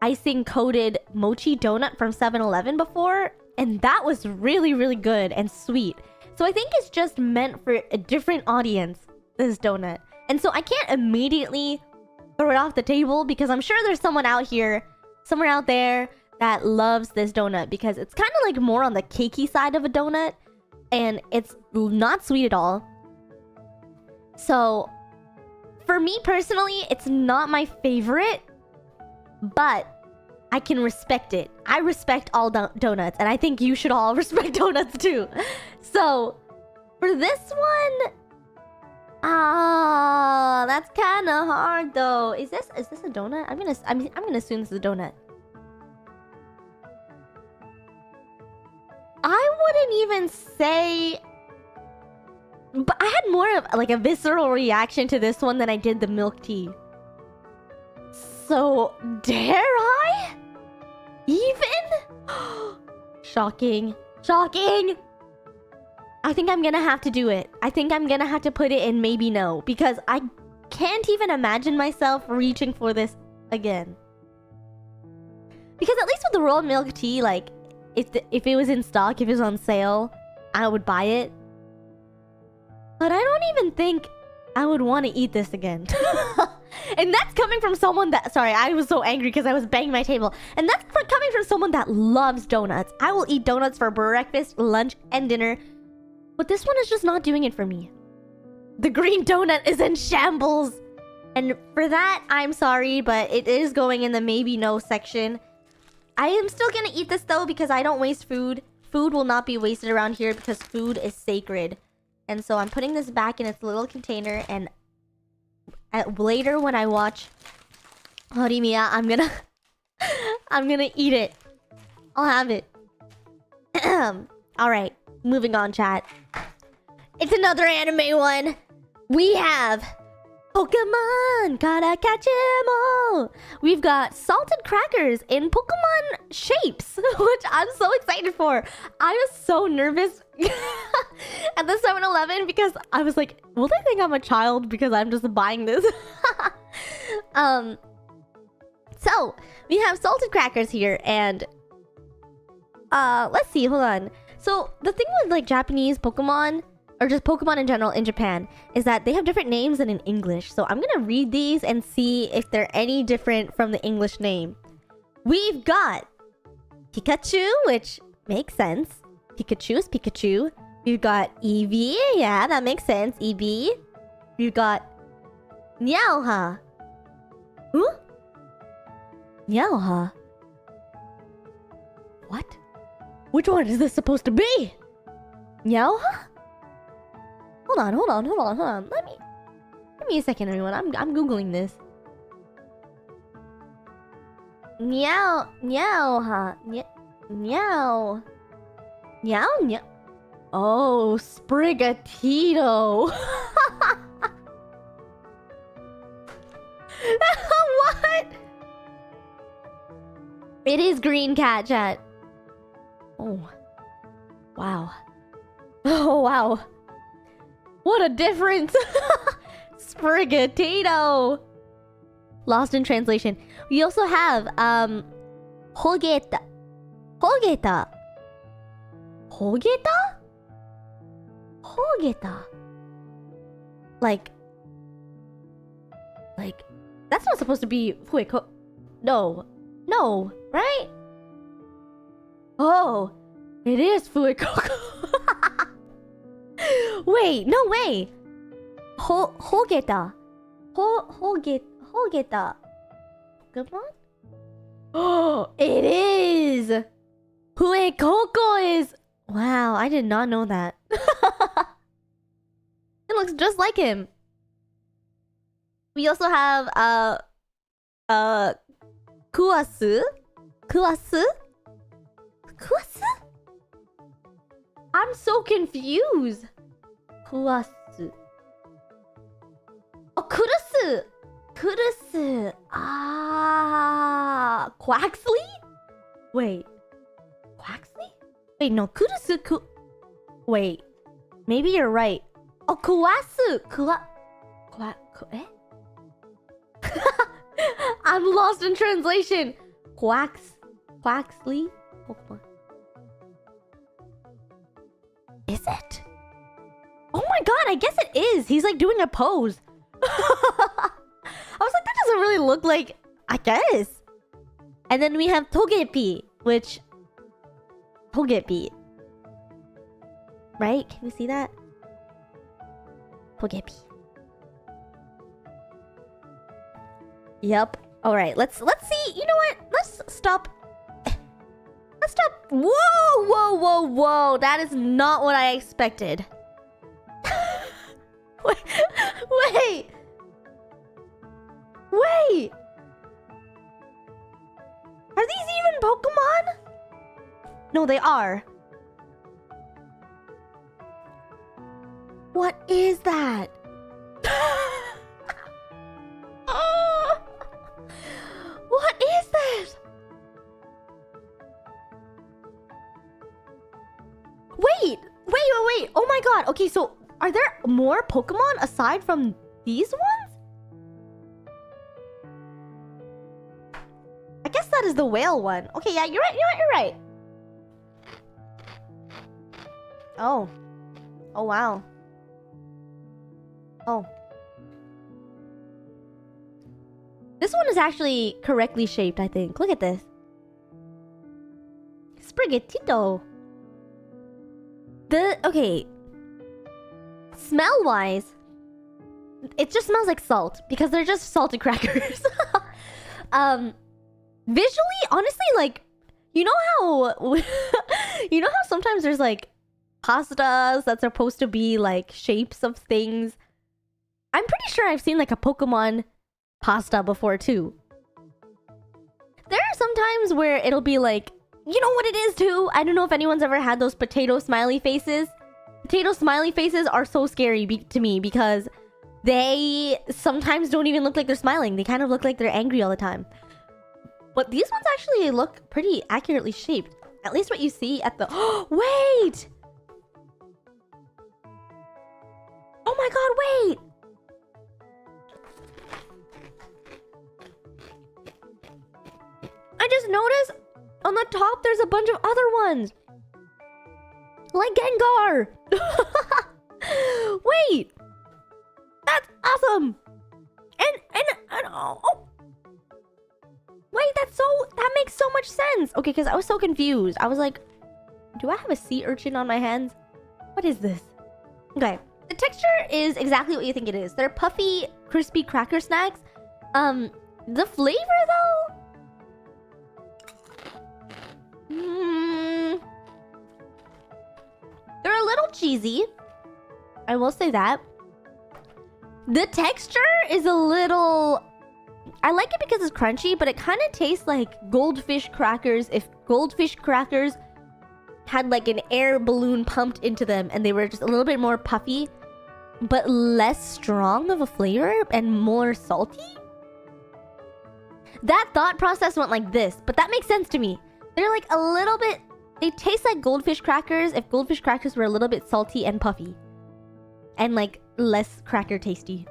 icing coated mochi donut from 7-Eleven before, and that was really, really good and sweet. So I think it's just meant for a different audience, this donut. And so I can't immediately throw it off the table because I'm sure there's someone out here, somewhere out there that loves this donut, because it's kind of like more on the cakey side of a donut and it's not sweet at all. So for me personally, it's not my favorite, but I can respect it. I respect all donuts, and I think you should all respect donuts too. So for this one, that's kind of hard though. Is this a donut? I'm gonna assume this is a donut. I wouldn't even say, but I had more of like a visceral reaction to this one than I did the milk tea. So dare I? Even? Shocking. I think I'm gonna have to do it. I think I'm gonna have to put it in maybe no, because I can't even imagine myself reaching for this again. Because at least with the rolled milk tea, like if it was in stock, if it was on sale, I would buy it. But I don't even think I would want to eat this again. And that's coming from someone that... Sorry, I was so angry because I was banging my table. And that's coming from someone that loves donuts. I will eat donuts for breakfast, lunch, and dinner. But this one is just not doing it for me. The green donut is in shambles. And for that, I'm sorry, but it is going in the maybe no section. I am still gonna eat this though because I don't waste food. Food will not be wasted around here because food is sacred. And so I'm putting this back in its little container, and later when I watch Horimiya, I'm gonna eat it. I'll have it. Alright, moving on, chat. It's another anime one. We have Pokemon! Gotta catch 'em all! We've got salted crackers in Pokemon shapes, which I'm so excited for. I was so nervous at the 7-Eleven because I was like, will they think I'm a child because I'm just buying this? So, we have salted crackers here, and let's see, hold on. So, the thing with like Japanese Pokemon, or just Pokemon in general in Japan, is that they have different names than in English. So I'm gonna read these and see if they're any different from the English name. We've got Pikachu, which makes sense. Pikachu is Pikachu. We've got Eevee. Yeah, that makes sense. Eevee. We've got Meowha. Huh? Meowha? What? Which one is this supposed to be? Meowha? Hold on. Let me... Give me a second, everyone. I'm Googling this. Meowha. Meow. Oh, Sprigatito. What? It is green cat, chat. Oh. Wow. Oh, wow. What a difference. Sprigatito. Lost in translation. We also have, Hogeta. Hogeta? Like, that's not supposed to be Fueko. No, right? Oh, it is Fuecoco. Wait, no way. Hogeta. Hogeta. Pokemon? Oh, it is. Fuecoco is. Wow, I did not know that. It looks just like him. We also have Kuwasu? I'm so confused. Kuwasu. Oh, Kurusu. Ah, Quaxley? Wait. Quaxley? Wait, no, Kurusu. Wait. Maybe you're right. Oh, Kuwasu. Eh? I'm lost in translation. Quaxley? Pokemon. Is it? Oh my god, I guess it is. He's like doing a pose. I was like, that doesn't really look like... I guess. And then we have Togepi, which... Togepi. Right? Can we see that? Togepi. Yep. Alright, let's see. You know what? Let's stop. Let's stop. Whoa. That is not what I expected. Wait. Are these even Pokemon? No, they are. What is that? What is this? Wait. Oh my god. Okay, so are there more Pokemon aside from these ones? I guess that is the whale one. Okay, yeah, you're right. Oh. Oh, wow. Oh. This one is actually correctly shaped, I think. Look at this. Sprigatito. Okay. Smell-wise, it just smells like salt because they're just salted crackers. Visually, honestly, like, you know how sometimes there's like pastas that's supposed to be like shapes of things. I'm pretty sure I've seen like a Pokemon pasta before too. There are some times where it'll be like, you know what it is too? I don't know if anyone's ever had those potato smiley faces. Potato smiley faces are so scary to me because they sometimes don't even look like they're smiling. They kind of look like they're angry all the time. But these ones actually look pretty accurately shaped. At least what you see at the... Wait! Oh my god, wait! I just noticed on the top there's a bunch of other ones. Like Gengar! Wait! That's awesome! And oh. Wait, that makes so much sense! Okay, because I was so confused. I was like, do I have a sea urchin on my hands? What is this? Okay. The texture is exactly what you think it is. They're puffy, crispy cracker snacks. The flavor though? They're a little cheesy. I will say that. The texture is a little... I like it because it's crunchy, but it kind of tastes like goldfish crackers if goldfish crackers had like an air balloon pumped into them and they were just a little bit more puffy, but less strong of a flavor and more salty. That thought process went like this, but that makes sense to me. They're like a little bit... They taste like goldfish crackers if goldfish crackers were a little bit salty and puffy. And like less cracker tasty.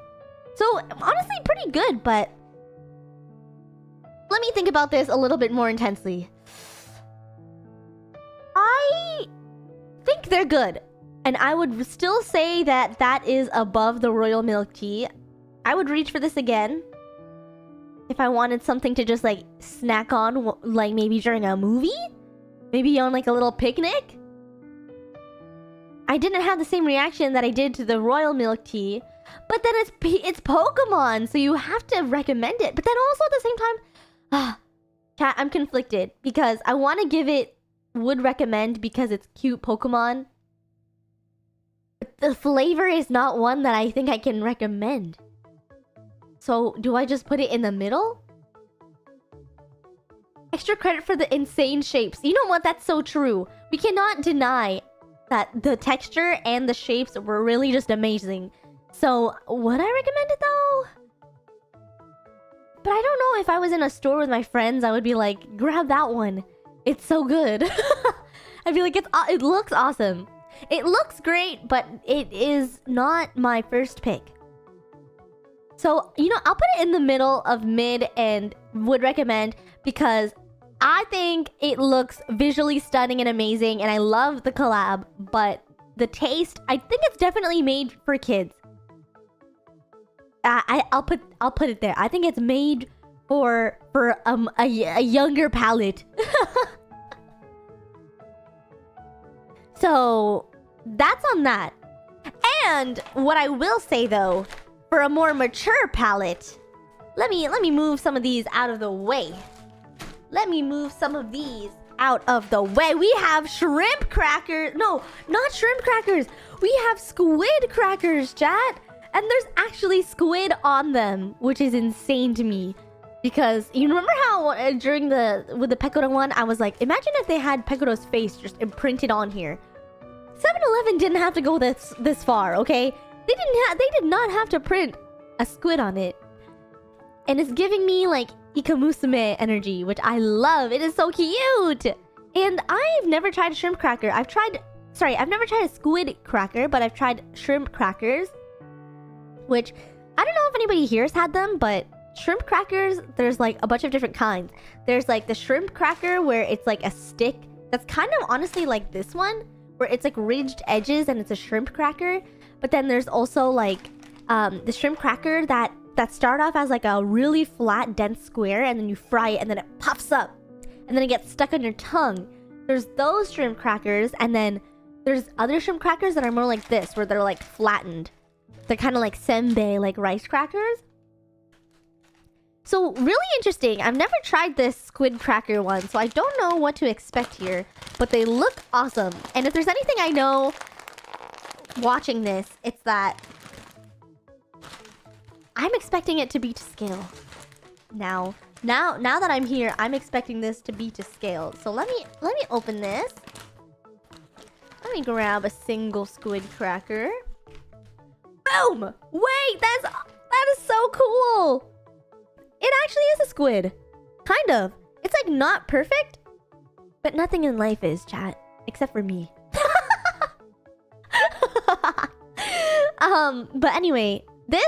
So honestly pretty good, but... Let me think about this a little bit more intensely. I think they're good. And I would still say that that is above the royal milk tea. I would reach for this again. If I wanted something to just like snack on, like maybe during a movie? Maybe on like a little picnic? I didn't have the same reaction that I did to the royal milk tea. But then it's Pokemon, so you have to recommend it. But then also at the same time, chat, I'm conflicted. Because I want to give it would recommend because it's cute Pokemon. But the flavor is not one that I think I can recommend. So, do I just put it in the middle? Extra credit for the insane shapes. You know what? That's so true. We cannot deny that the texture and the shapes were really just amazing. So, would I recommend it though? But I don't know if I was in a store with my friends, I would be like, grab that one. It's so good. I'd be like, it looks awesome. It looks great, but it is not my first pick. So, you know, I'll put it in the middle of mid and would recommend because I think it looks visually stunning and amazing and I love the collab, but the taste, I think it's definitely made for kids. I'll put it there. I think it's made for a younger palate. So, that's on that. And what I will say though, for a more mature palate, let me move some of these out of the way. Let me move some of these out of the way. We have shrimp crackers. No, not shrimp crackers. We have squid crackers, chat. And there's actually squid on them, which is insane to me. Because you remember how during with the Pekora one, I was like, imagine if they had Pekora's face just imprinted on here. 7-Eleven didn't have to go this far, okay? They did not have to print a squid on it. And it's giving me like Ikamusume energy, which I love. It is so cute. And I've never tried a shrimp cracker. I've never tried a squid cracker, but I've tried shrimp crackers. Which, I don't know if anybody here has had them, but shrimp crackers, there's like a bunch of different kinds. There's like the shrimp cracker where it's like a stick. That's kind of honestly like this one, where it's like ridged edges and it's a shrimp cracker. But then there's also like the shrimp cracker that start off as like a really flat, dense square, and then you fry it and then it puffs up. And then it gets stuck on your tongue. There's those shrimp crackers, and then there's other shrimp crackers that are more like this, where they're like flattened. They're kind of like senbei, like rice crackers. So really interesting. I've never tried this squid cracker one, so I don't know what to expect here. But they look awesome. And if there's anything I know watching this, it's that I'm expecting it to be to scale. Now that I'm here, I'm expecting this to be to scale. So let me open this. Let me grab a single squid cracker. Boom! Wait, that is so cool. It actually is a squid. Kind of. It's like not perfect, but nothing in life is, chat, except for me. But anyway, there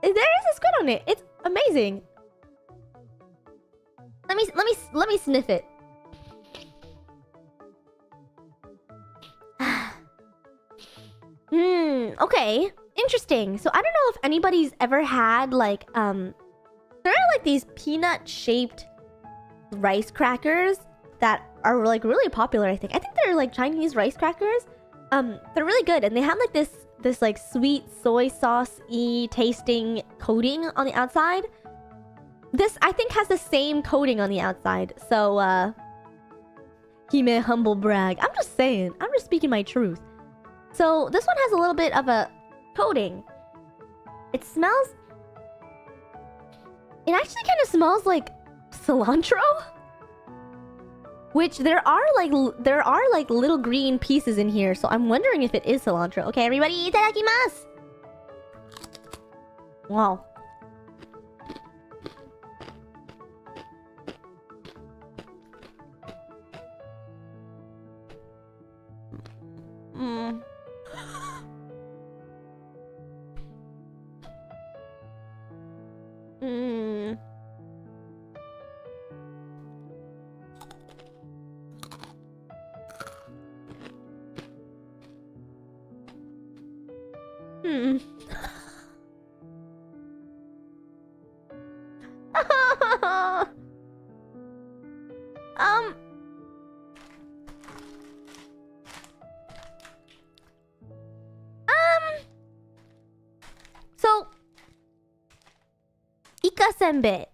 is a squid on it. It's amazing. Let me sniff it. Okay. Interesting. So I don't know if anybody's ever had like there are like these peanut-shaped rice crackers that are like really popular, I think. I think they're like Chinese rice crackers. They're really good, and they have like this like sweet soy sauce-y tasting coating on the outside. This I think has the same coating on the outside. So he may humble brag. I'm just saying. I'm just speaking my truth. So this one has a little bit of a coating. It smells... It actually kind of smells like cilantro. Which there are like little green pieces in here, so I'm wondering if it is cilantro. Okay, everybody, itadakimasu! Wow. Mm. Mm. Hmm. So, Ika senbei.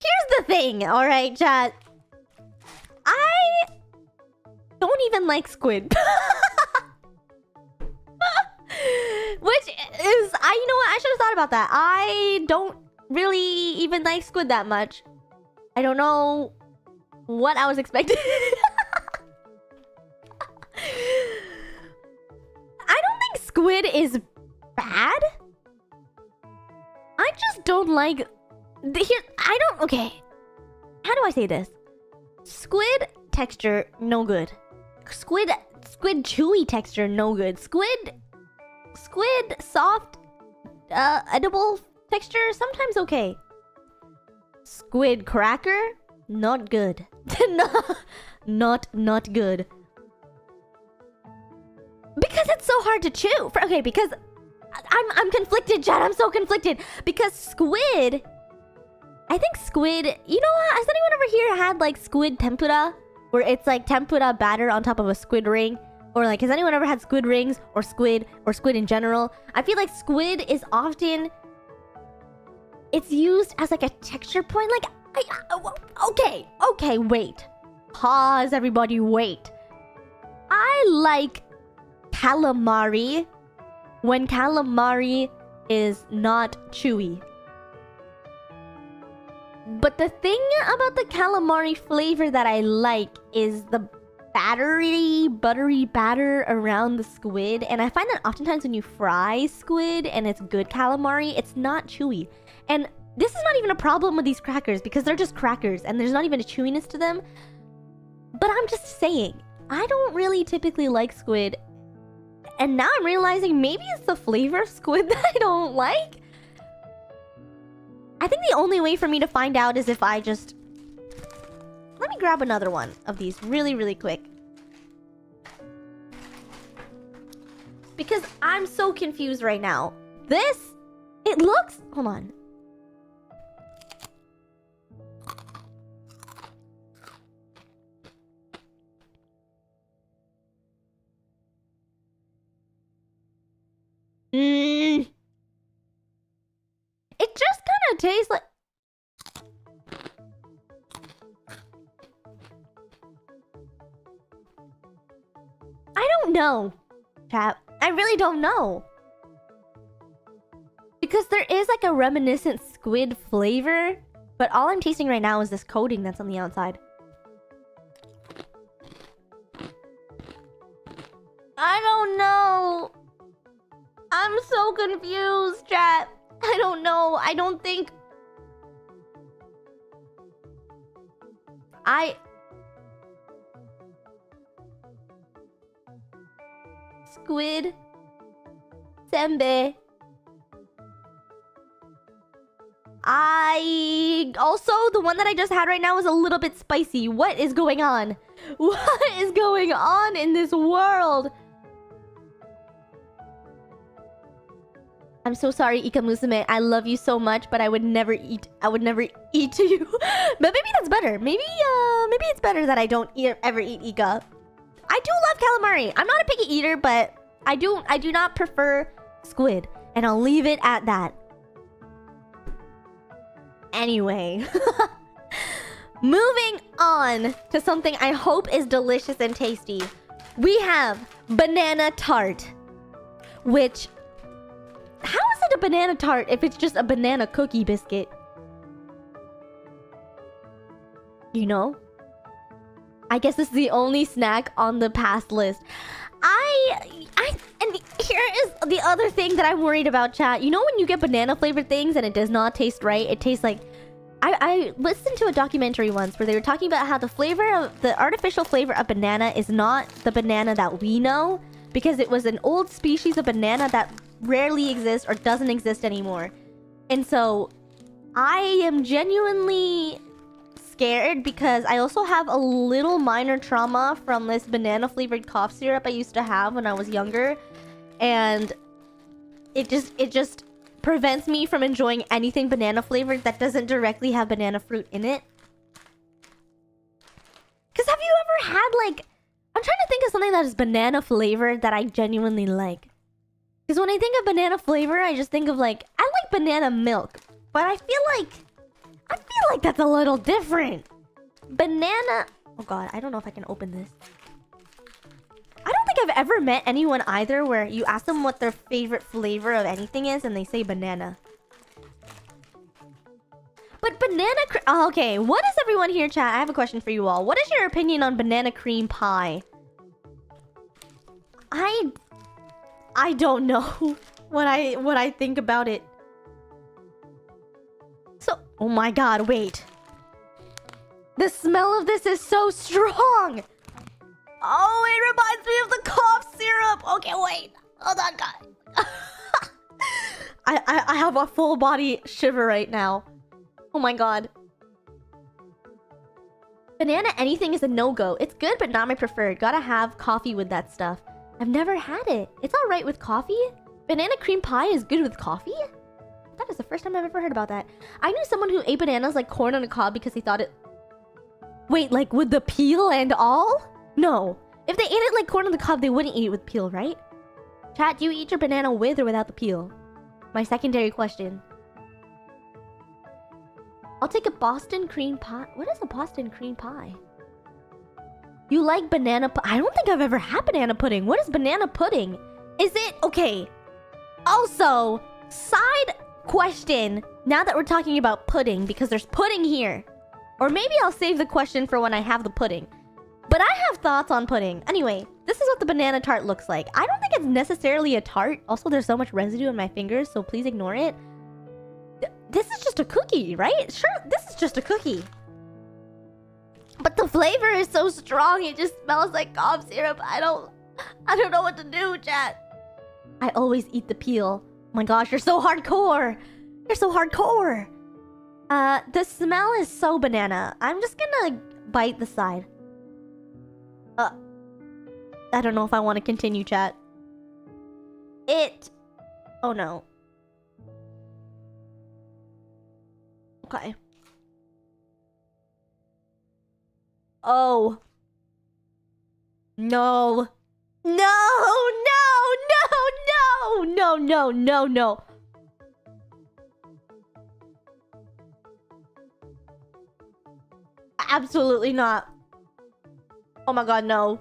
Here's the thing, alright, chat. I don't even like squid. Which is, you know what? I should have thought about that. I don't really even like squid that much. I don't know what I was expecting. I don't think squid is bad. I just don't like... Okay. How do I say this? Squid texture, no good. Squid chewy texture, no good. Squid soft, edible texture, sometimes okay. Squid cracker, not good. not good. Because it's so hard to chew. Because I'm conflicted, Chad. I'm so conflicted. Because squid... I think squid... You know what? Has anyone over here had like squid tempura? Where it's like tempura batter on top of a squid ring? Or like, has anyone ever had squid rings? Or squid in general? I feel like squid is often... It's used as like a texture point. Like, okay, wait. Pause, everybody, wait. I like calamari when calamari is not chewy. But the thing about the calamari flavor that I like is the buttery batter around the squid. And I find that oftentimes when you fry squid and it's good calamari, it's not chewy. And this is not even a problem with these crackers because they're just crackers and there's not even a chewiness to them. But I'm just saying, I don't really typically like squid. And now I'm realizing maybe it's the flavor of squid that I don't like. I think the only way for me to find out is if I just... Let me grab another one of these really quick. Because I'm so confused right now. This... It looks... Hold on. It just kind of tastes like... I don't know, chat. I really don't know. Because there is like a reminiscent squid flavor, but all I'm tasting right now is this coating that's on the outside. I don't know. I'm so confused, chat. I don't know. I don't think... Squid senbei. The one that I just had right now is a little bit spicy. What is going on? What is going on in this world? I'm so sorry, Ika Musume. I love you so much, but I would never eat to you. But maybe that's better. Maybe it's better that I don't ever eat Ika. I do love calamari. I'm not a picky eater, but I do not prefer squid. And I'll leave it at that. Anyway. Moving on to something I hope is delicious and tasty. We have banana tart. Which... How is it a banana tart if it's just a banana cookie biscuit? You know? I guess this is the only snack on the past list. And here is the other thing that I'm worried about, chat. You know when you get banana flavored things and it does not taste right? It tastes like... I listened to a documentary once where they were talking about how the artificial flavor of banana is not the banana that we know, because it was an old species of banana that rarely exists or doesn't exist anymore. And so I am genuinely scared because I also have a little minor trauma from this banana flavored cough syrup I used to have when I was younger, and it just prevents me from enjoying anything banana flavored that doesn't directly have banana fruit in it. Because have you ever had, like... I'm trying to think of something that is banana flavored that I genuinely like. Because when I think of banana flavor, I just think of, like... I like banana milk. But I feel like that's a little different. Banana... Oh god, I don't know if I can open this. I don't think I've ever met anyone either where you ask them what their favorite flavor of anything is and they say banana. But banana oh, okay, what is everyone here, chat? I have a question for you all. What is your opinion on banana cream pie? I don't know what I think about it. So, oh my god, wait. The smell of this is so strong. Oh, it reminds me of the cough syrup. Okay, wait. Hold on, guys. I have a full body shiver right now. Oh my god. Banana anything is a no-go. It's good, but not my preferred. Gotta have coffee with that stuff. I've never had it. It's alright with coffee. Banana cream pie is good with coffee? That is the first time I've ever heard about that. I knew someone who ate bananas like corn on the cob because he thought it... Wait, like with the peel and all? No. If they ate it like corn on the cob, they wouldn't eat it with peel, right? Chat, do you eat your banana with or without the peel? My secondary question. I'll take a Boston cream pie. What is a Boston cream pie? You like banana I don't think I've ever had banana pudding. What is banana pudding? Is it... Okay. Also, side question. Now that we're talking about pudding, because there's pudding here. Or maybe I'll save the question for when I have the pudding. But I have thoughts on pudding. Anyway, this is what the banana tart looks like. I don't think it's necessarily a tart. Also, there's so much residue in my fingers, so please ignore it. This is just a cookie, right? Sure, this is just a cookie. But the flavor is so strong, it just smells like cough syrup. I don't know what to do, chat. I always eat the peel. Oh my gosh, you're so hardcore. You're so hardcore. The smell is so banana. I'm just gonna bite the side. I don't know if I want to continue, chat. Oh no. Okay. Oh. No. No, no. Absolutely not. Oh my god, no.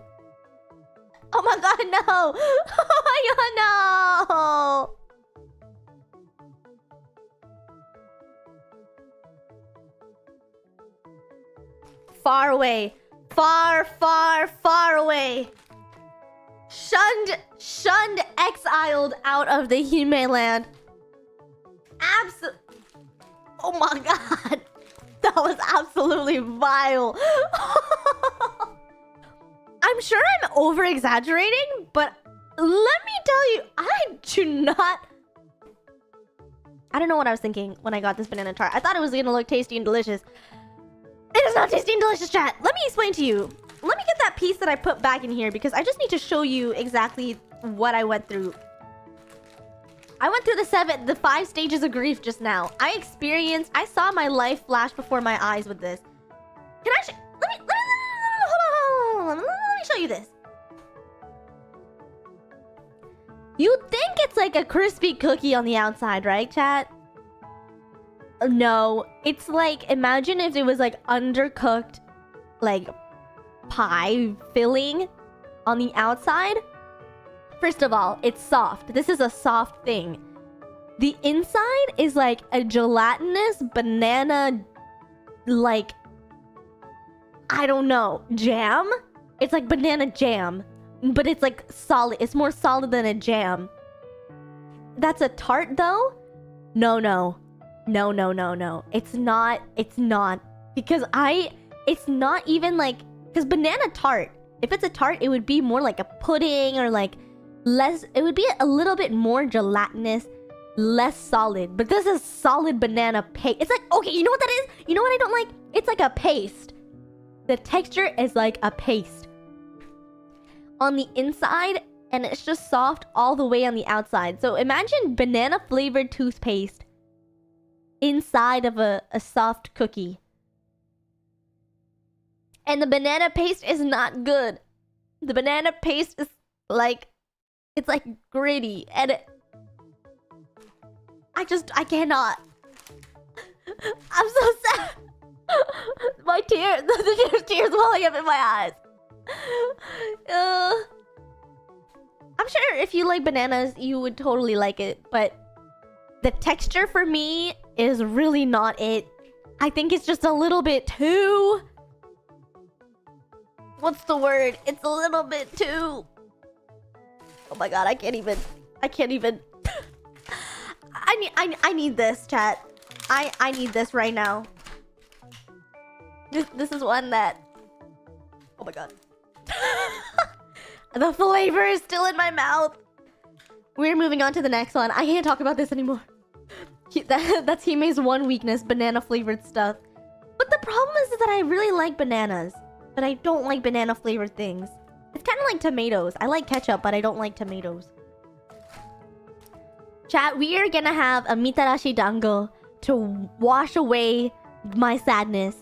Oh my god, no. Oh my god, no. Far away. Far, far, far away. Shunned, exiled out of the Hime land. Oh my god. That was absolutely vile. I'm sure I'm over-exaggerating, but let me tell you, I do not... I don't know what I was thinking when I got this banana tart. I thought it was gonna look tasty and delicious. It is not tasty and delicious, chat. Let me explain to you. Let me get that piece that I put back in here because I just need to show you exactly what I went through. I went through the 5 stages of grief just now. I saw my life flash before my eyes with this. Can I hold on. Let me show you this. You think it's like a crispy cookie on the outside, right, chat? No, it's like, imagine if it was like undercooked, like pie filling on the outside. First of all, it's soft. This is a soft thing. The inside is like a gelatinous banana, like, I don't know, jam? It's like banana jam, but it's like solid. It's more solid than a jam. That's a tart though? No. It's not. Because it's not even like, because banana tart, if it's a tart, it would be more like a pudding or like less, it would be a little bit more gelatinous, less solid. But this is solid banana paste. It's like, okay, you know what that is? You know what I don't like? It's like a paste. The texture is like a paste on the inside, and it's just soft all the way on the outside. So imagine banana flavored toothpaste inside of a soft cookie. And the banana paste is not good. The banana paste is like, it's like gritty, and I cannot. I'm so sad. My tears, the tears welling up in my eyes. I'm sure if you like bananas, you would totally like it, but the texture for me is really not it. I think it's just a little bit too... What's the word? It's a little bit too... Oh my god, I can't even... I need this, chat. I need this right now. This is one that... Oh my god. The flavor is still in my mouth. We're moving on to the next one. I can't talk about this anymore. That's Hime's one weakness, banana flavored stuff. But the problem is that I really like bananas, but I don't like banana flavored things. It's kind of like tomatoes. I like ketchup, but I don't like tomatoes. Chat, we are gonna have a mitarashi dango to wash away my sadness.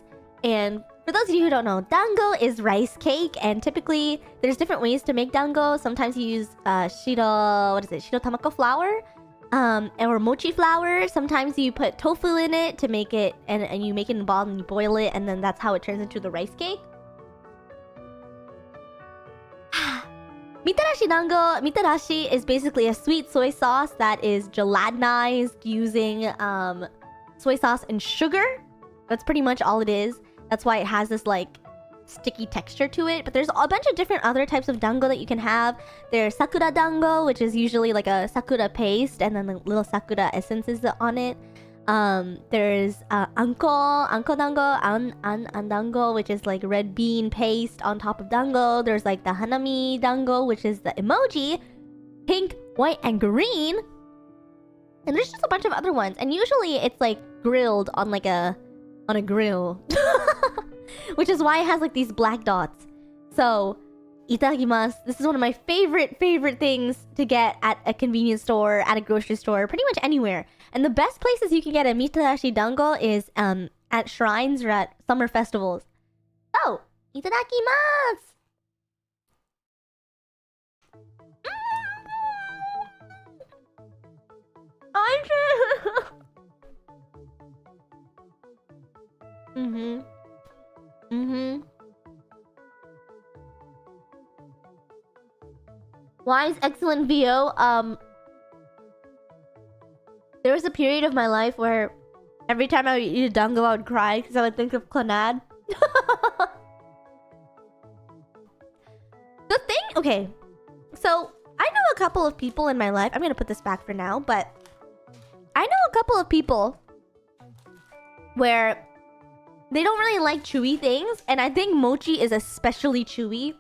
And for those of you who don't know, dango is rice cake, and typically there's different ways to make dango. Sometimes you use shiro tamako flour, or mochi flour. Sometimes you put tofu in it to make it, and you make it in a ball and you boil it, and then that's how it turns into the rice cake. Mitarashi dango. Mitarashi is basically a sweet soy sauce that is gelatinized using soy sauce and sugar. That's pretty much all it is. That's why it has this like sticky texture to it. But there's a bunch of different other types of dango that you can have. There's sakura dango, which is usually like a sakura paste and then the little sakura essences on it. There's anko dango, an dango, which is like red bean paste on top of dango. There's like the hanami dango, which is the emoji, pink, white, and green. And there's just a bunch of other ones. And usually it's like grilled on like a grill. Which is why it has like these black dots. So, itadakimasu. This is one of my favorite things to get at a convenience store, at a grocery store, pretty much anywhere. And the best places you can get a mitarashi dango is at shrines or at summer festivals. Oh, itadakimasu! Why is excellent VO? There was a period of my life where every time I would eat a dango, I would cry because I would think of Clannad. The thing, okay, so I know a couple of people in my life. I'm gonna put this back for now, but I know a couple of people where they don't really like chewy things, and I think mochi is especially chewy.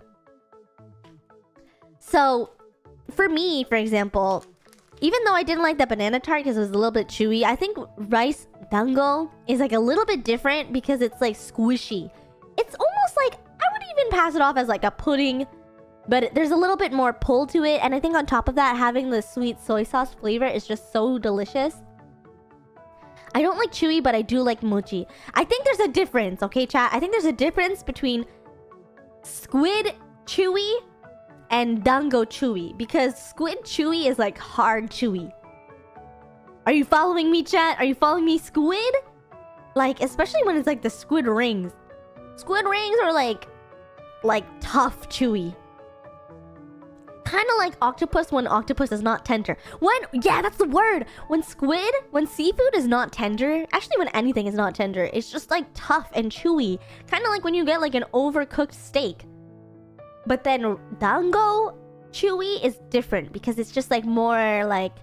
So, for me, for example, even though I didn't like the banana tart because it was a little bit chewy, I think rice dango is like a little bit different because it's like squishy. It's almost like, I would even pass it off as like a pudding, but there's a little bit more pull to it. And I think on top of that, having the sweet soy sauce flavor is just so delicious. I don't like chewy, but I do like mochi. I think there's a difference, okay, chat? I think there's a difference between squid chewy and dango chewy, because squid chewy is like hard chewy. Are you following me, chat? Are you following me? Squid, like, especially when it's like the squid rings. Squid rings are like tough chewy. Kind of like octopus when octopus is not tender. Yeah, that's the word. When seafood is not tender, actually when anything is not tender, it's just like tough and chewy. Kind of like when you get like an overcooked steak. But then dango chewy is different because it's just like more like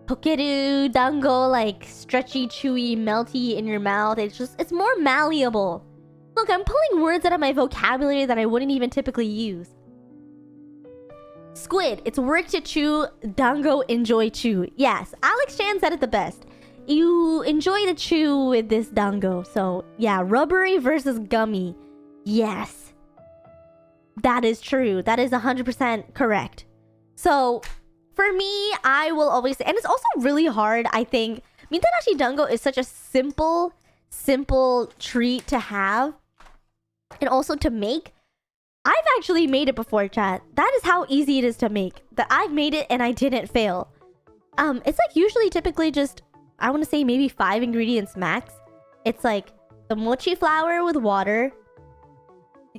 tokeru dango, like stretchy, chewy, melty in your mouth. It's more malleable. Look, I'm pulling words out of my vocabulary that I wouldn't even typically use. Squid, it's work to chew. Dango, enjoy chew. Yes, Alex Chan said it the best. You enjoy the chew with this dango. So yeah, rubbery versus gummy. Yes, that is true. That is 100% correct. So for me, I will always say, and it's also really hard, I think. Mitarashi dango is such a simple treat to have and also to make. I've actually made it before, chat. That is how easy it is to make. That I've made it and I didn't fail. It's like usually typically just, I want to say maybe 5 ingredients max. It's like the mochi flour with water.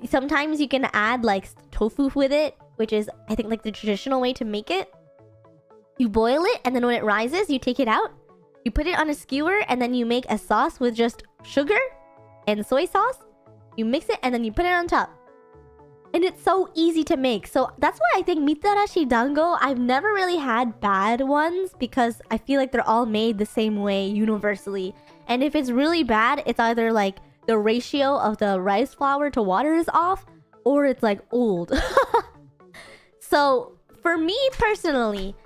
Sometimes you can add like tofu with it, which is I think like the traditional way to make it. You boil it and then when it rises, you take it out. You put it on a skewer and then you make a sauce with just sugar and soy sauce. You mix it and then you put it on top. And it's so easy to make. So that's why I think mitarashi dango, I've never really had bad ones because I feel like they're all made the same way universally. And if it's really bad, it's either like the ratio of the rice flour to water is off or it's like old. So for me personally,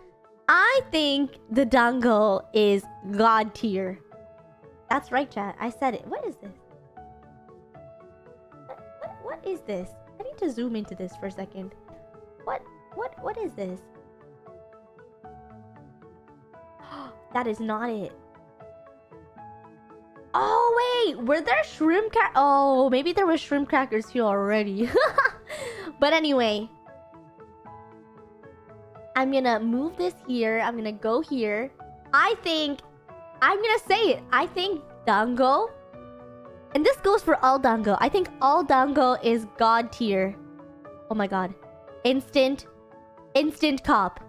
I think the dango is god tier. That's right, chat. I said it. What is this? What is this? I need to zoom into this for a second. What is this? That is not it. Oh wait, were there shrimp oh, maybe there were shrimp crackers here already. But anyway, I'm gonna move this here. I'm gonna go here. I'm gonna say it. I think dango, and this goes for all dango. I think all dango is god tier. Oh my god. Instant cop.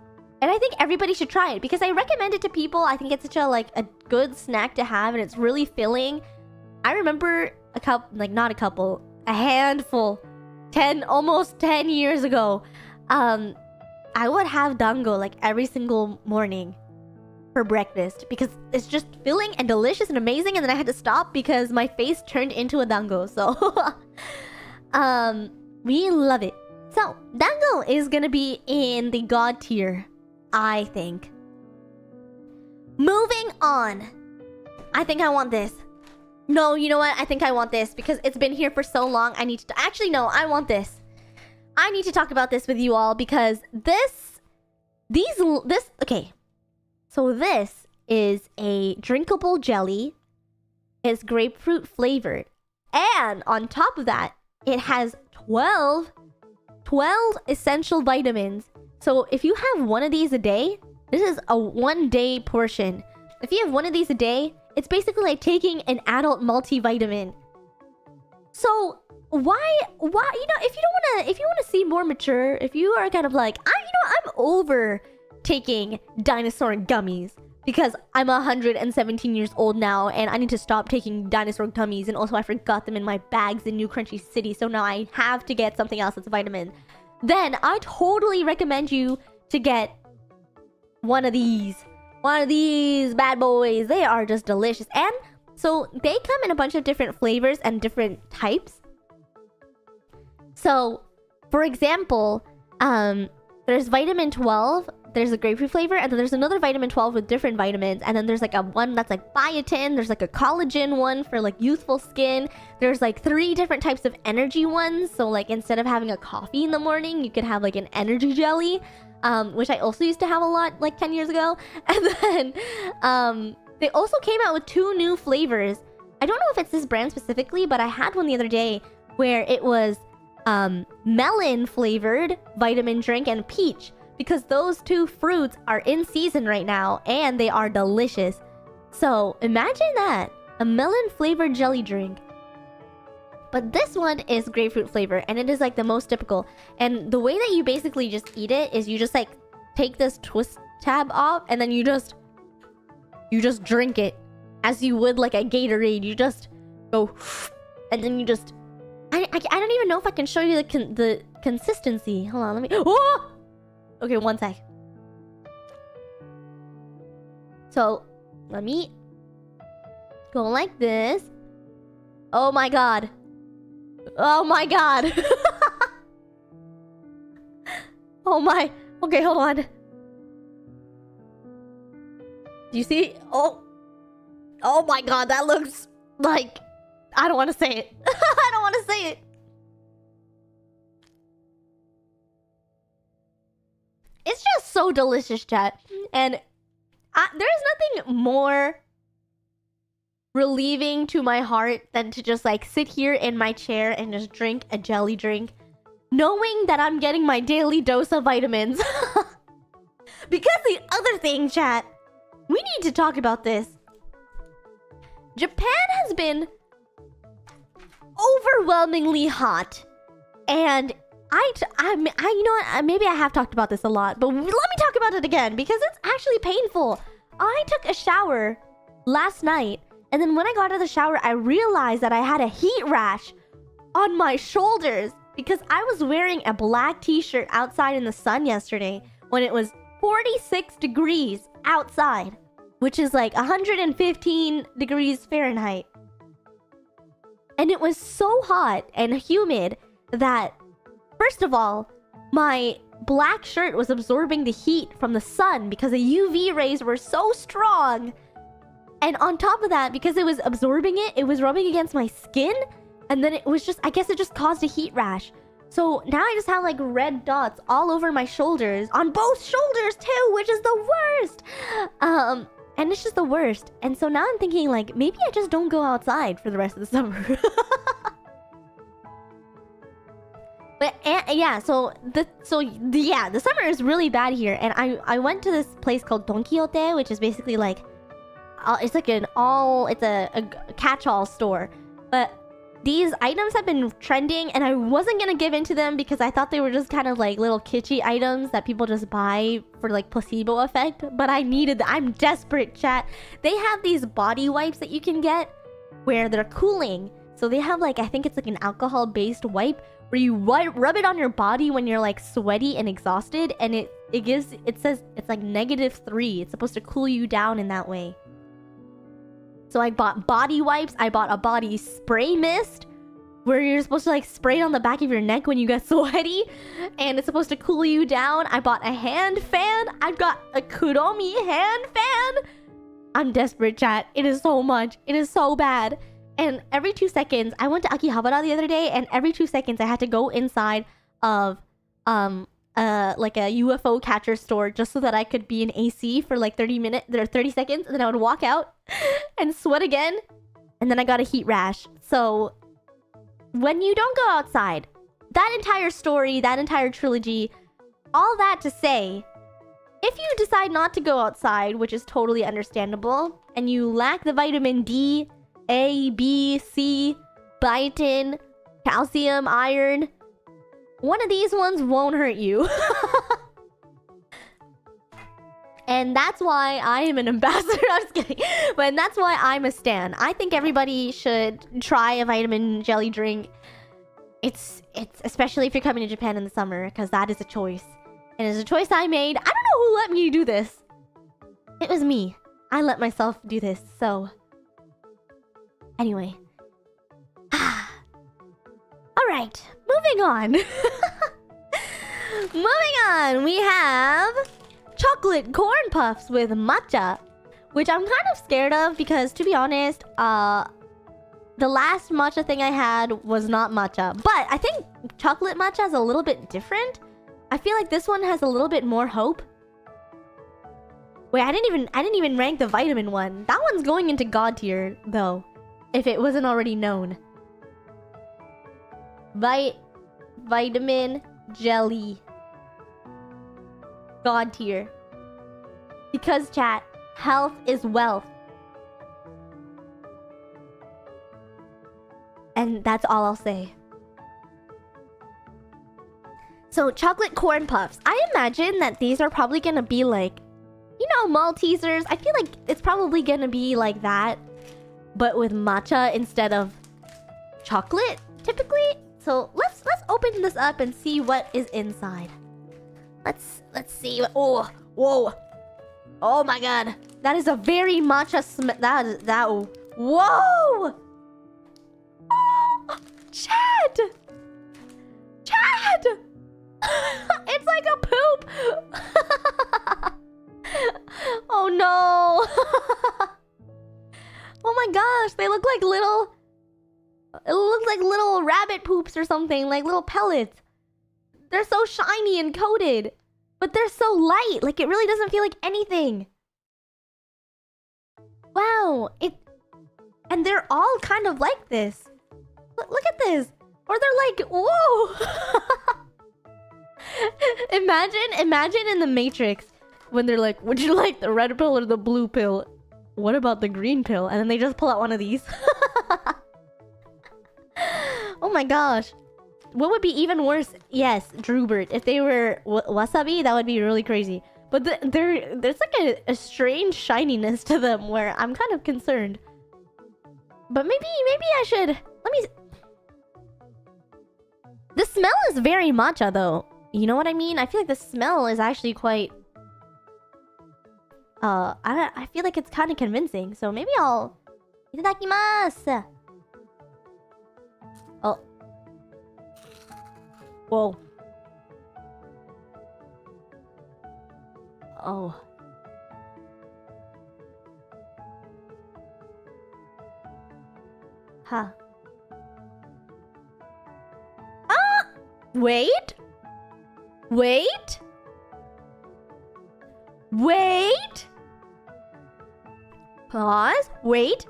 And I think everybody should try it because I recommend it to people. I think it's such a good snack to have and it's really filling. I remember a handful, almost 10 years ago. I would have dango like every single morning for breakfast because it's just filling and delicious and amazing, and then I had to stop because my face turned into a dango. So we love it. So dango is gonna be in the god tier, I think. Moving on. I think I want this. No, you know what? I think I want this because it's been here for so long. I need to actually no, I want this. I need to talk about this with you all because okay. So this is a drinkable jelly. It's grapefruit flavored. And on top of that, it has 12 essential vitamins. So if you have one of these a day, this is a 1-day portion. If you have one of these a day, it's basically like taking an adult multivitamin. So why you know, if you want to seem more mature, if you are kind of like, I'm over taking dinosaur gummies because I'm 117 years old now and I need to stop taking dinosaur gummies, and also I forgot them in my bags in New Crunchy City, so now I have to get something else that's a vitamin. Then I totally recommend you to get one of these bad boys. They are just delicious. And so they come in a bunch of different flavors and different types. So for example, there's vitamin 12 there's a grapefruit flavor, and then there's another vitamin 12 with different vitamins, and then there's like a one that's like biotin, there's like a collagen one for like youthful skin, there's like 3 different types of energy ones, so like instead of having a coffee in the morning, you could have like an energy jelly, which I also used to have a lot like 10 years ago. And then they also came out with 2 new flavors. I don't know if it's this brand specifically, but I had one the other day where it was melon flavored vitamin drink and peach, because those 2 fruits are in season right now and they are delicious. So imagine that, a melon flavored jelly drink. But this one is grapefruit flavor, and it is like the most typical. And the way that you basically just eat it is you just like take this twist tab off, and then you just drink it as you would like a Gatorade. You just go, and then you just. I don't even know if I can show you the consistency. Hold on, let me. Oh! Okay, one sec. So let me go like this. Oh my god. Oh my god. Oh my. Okay, hold on. Do you see? Oh my god, that looks like... I don't want to say it. I don't want to say it. It's just so delicious, chat. And there is nothing more relieving to my heart than to just like sit here in my chair and just drink a jelly drink, knowing that I'm getting my daily dose of vitamins. Because the other thing, chat, we need to talk about this. Japan has been overwhelmingly hot, and you know what, maybe I have talked about this a lot, but let me talk about it again because it's actually painful. I took a shower last night, and then when I got out of the shower, I realized that I had a heat rash on my shoulders because I was wearing a black t-shirt outside in the sun yesterday when it was 46 degrees outside, which is like 115 degrees Fahrenheit. And it was so hot and humid that, first of all, my black shirt was absorbing the heat from the sun because the UV rays were so strong. And on top of that, because it was absorbing it, it was rubbing against my skin. And then it was just, I guess it just caused a heat rash. So now I just have like red dots all over my shoulders, on both shoulders too, which is the worst. And it's just the worst. And so now I'm thinking like, maybe I just don't go outside for the rest of the summer. But yeah, the summer is really bad here. And I went to this place called Don Quixote, which is basically like, it's like it's a catch-all store. But these items have been trending, and I wasn't gonna give into them because I thought they were just kind of like little kitschy items that people just buy for like placebo effect. But I'm desperate, chat. They have these body wipes that you can get where they're cooling. So they have like, I think it's like an alcohol-based wipe where you rub it on your body when you're like sweaty and exhausted, and it says it's like -3. It's supposed to cool you down in that way. So I bought body wipes. I bought a body spray mist where you're supposed to like spray it on the back of your neck when you get sweaty, and it's supposed to cool you down. I bought a hand fan. I've got a Kuromi hand fan. I'm desperate, chat. It is so much. It is so bad. And every 2 seconds, I went to Akihabara the other day, and every 2 seconds I had to go inside of like a UFO catcher store just so that I could be in AC for like 30 seconds, and then I would walk out and sweat again, and then I got a heat rash. So when you don't go outside, that entire story, that entire trilogy, all that to say, if you decide not to go outside, which is totally understandable, and you lack the vitamin D, A, B, C, biotin, calcium, iron, one of these ones won't hurt you. And that's why I am an ambassador. I'm just kidding. But that's why I'm a stan. I think everybody should try a vitamin jelly drink. It's especially if you're coming to Japan in the summer, because that is a choice. And it's a choice I made. I don't know who let me do this. It was me. I let myself do this, so... Anyway. Alright, moving on. Moving on, we have chocolate corn puffs with matcha, which I'm kind of scared of because, to be honest, the last matcha thing I had was not matcha. But I think chocolate matcha is a little bit different. I feel like this one has a little bit more hope. Wait, I didn't even rank the vitamin one. That one's going into God tier, though, if it wasn't already known. Vitamin jelly. God tier. Because, chat, health is wealth. And that's all I'll say. So, chocolate corn puffs. I imagine that these are probably gonna be like, you know, Maltesers. I feel like it's probably gonna be like that, but with matcha instead of chocolate, typically. So let's open this up and see what is inside. Let's see. Oh, whoa! Oh my god, that is a very matcha smell. That. Whoa! Oh, Chad! It's like a poop. Oh no! Oh my gosh, they look like little... It looks like little rabbit poops or something, like little pellets. They're so shiny and coated, but they're so light, like it really doesn't feel like anything. Wow, and they're all kind of like this. Look at this. Or they're like, whoa! Imagine in the Matrix when they're like, would you like the red pill or the blue pill? What about the green pill? And then they just pull out one of these. Oh my gosh. What would be even worse? Yes, Drewbert. If they were wasabi, that would be really crazy. But there's like a strange shininess to them where I'm kind of concerned. But maybe I should... Let me... The smell is very matcha though. You know what I mean? I feel like the smell is actually quite... I feel like it's kind of convincing. So maybe I'll... Itadakimasu! Oh. Whoa. Oh. Huh. Ah! Wait! Wait! Wait! Pause. Wait.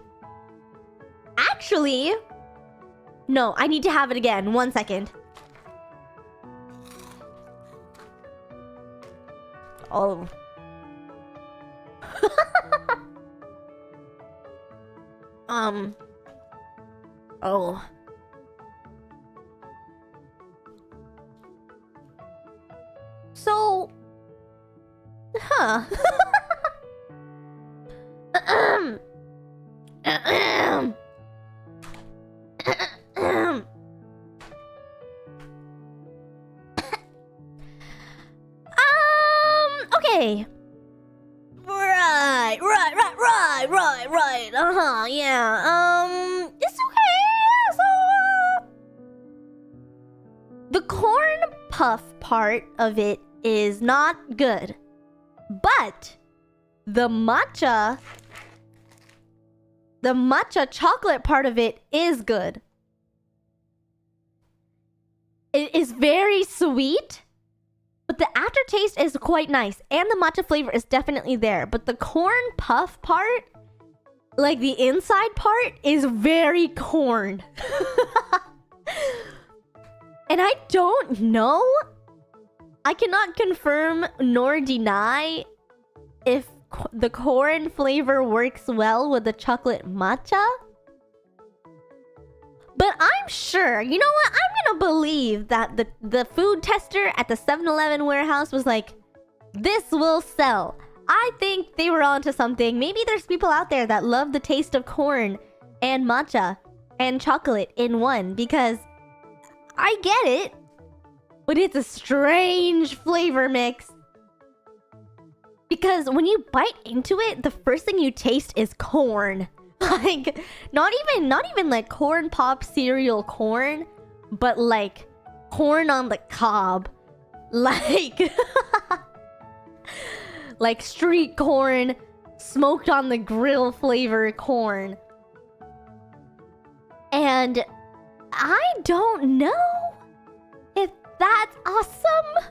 Actually... No, I need to have it again. 1 second. Oh. Oh. So... Huh. Okay. Right. Yeah. It's okay. So, the corn puff part of it is not good, but the matcha chocolate part of it is good. It is very sweet, but the aftertaste is quite nice, and the matcha flavor is definitely there. But the corn puff part, like the inside part, is very corn. And I don't know. I cannot confirm nor deny if the corn flavor works well with the chocolate matcha. But I'm sure, you know what? I'm gonna believe that the food tester at the 7-Eleven warehouse was like, this will sell. I think they were onto something. Maybe there's people out there that love the taste of corn and matcha and chocolate in one, because I get it, but it's a strange flavor mix. Because when you bite into it, the first thing you taste is corn. Like, not even like corn pop cereal corn, but like corn on the cob. Like, like street corn, smoked on the grill flavor corn. And I don't know if that's awesome.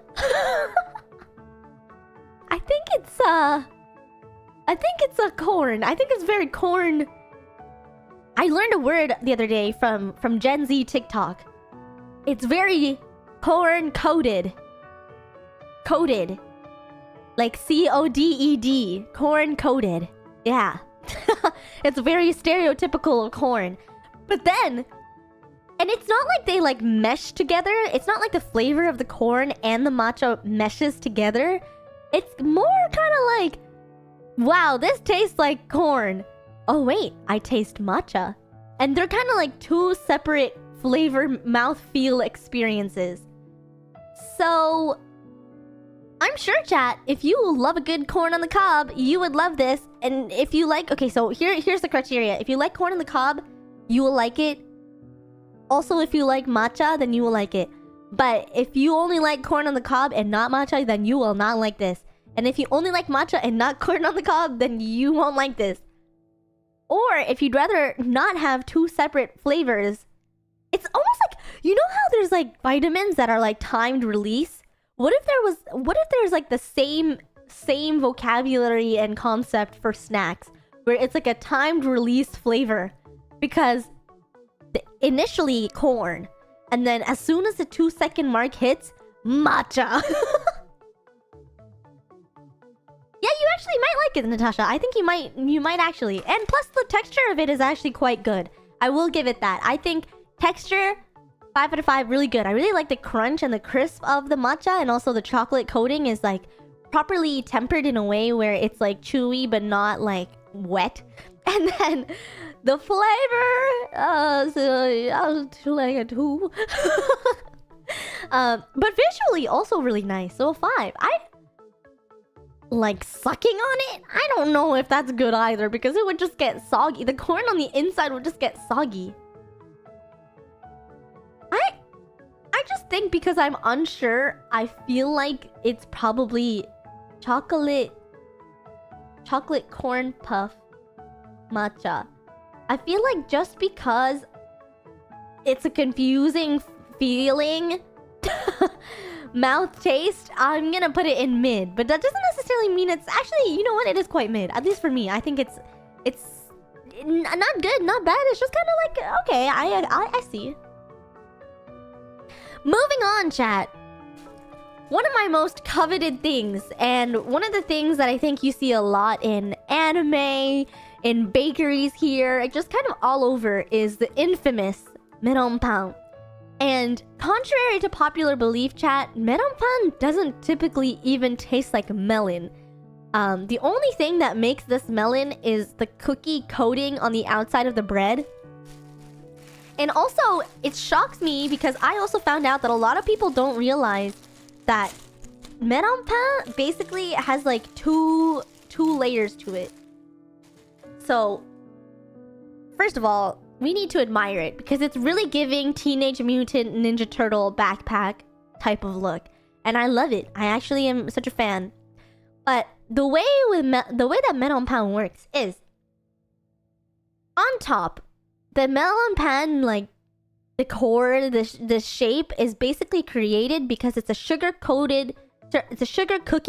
I think it's a corn. I think it's very corn. I learned a word the other day from Gen Z TikTok. It's very corn coded. Coded. Like CODED. Corn coded. Yeah. It's very stereotypical of corn. But then, and it's not like they like mesh together. It's not like the flavor of the corn and the matcha meshes together. It's more kind of like, wow, this tastes like corn. Oh wait, I taste matcha. And they're kind of like two separate flavor mouthfeel experiences. So I'm sure, chat, if you love a good corn on the cob, you would love this. And if you like, okay, so here's the criteria. If you like corn on the cob, you will like it. Also, if you like matcha, then you will like it. But if you only like corn on the cob and not matcha, then you will not like this. And if you only like matcha and not corn on the cob, then you won't like this. Or if you'd rather not have two separate flavors, it's almost like, you know how there's like vitamins that are like timed release? What if there's like the same vocabulary and concept for snacks, where it's like a timed release flavor? Because initially corn, and then as soon as the 2-second mark hits, matcha. Yeah, you actually might like it, Natasha. I think you might actually. And plus the texture of it is actually quite good. I will give it that. I think texture, 5 out of 5, really good. I really like the crunch and the crisp of the matcha, and also the chocolate coating is like properly tempered in a way where it's like chewy but not like wet. And then the flavor, so like a 2. But visually also really nice. So a 5. Like sucking on it, I don't know if that's good either, because it would just get soggy. The corn on the inside would just get soggy. I just think, because I'm unsure, I feel like it's probably chocolate corn puff matcha. I feel like just because it's a confusing feeling mouth taste, I'm gonna put it in mid. But that doesn't necessarily mean it's actually, you know what, it is quite mid, at least for me. I think it's not good, not bad. It's just kind of like, okay, I see. Moving on, chat. One of my most coveted things, and one of the things that I think you see a lot in anime, in bakeries here, just kind of all over, is the infamous meronpan. And contrary to popular belief, chat, meronpan doesn't typically even taste like melon. The only thing that makes this melon is the cookie coating on the outside of the bread. And also, it shocks me because I also found out that a lot of people don't realize that meronpan basically has like two layers to it. So, first of all, we need to admire it because it's really giving Teenage Mutant Ninja Turtle backpack type of look, and I love it. I actually am such a fan. But the way that meronpan works is, on top, the meronpan, like the core, the shape is basically created because it's a sugar cookie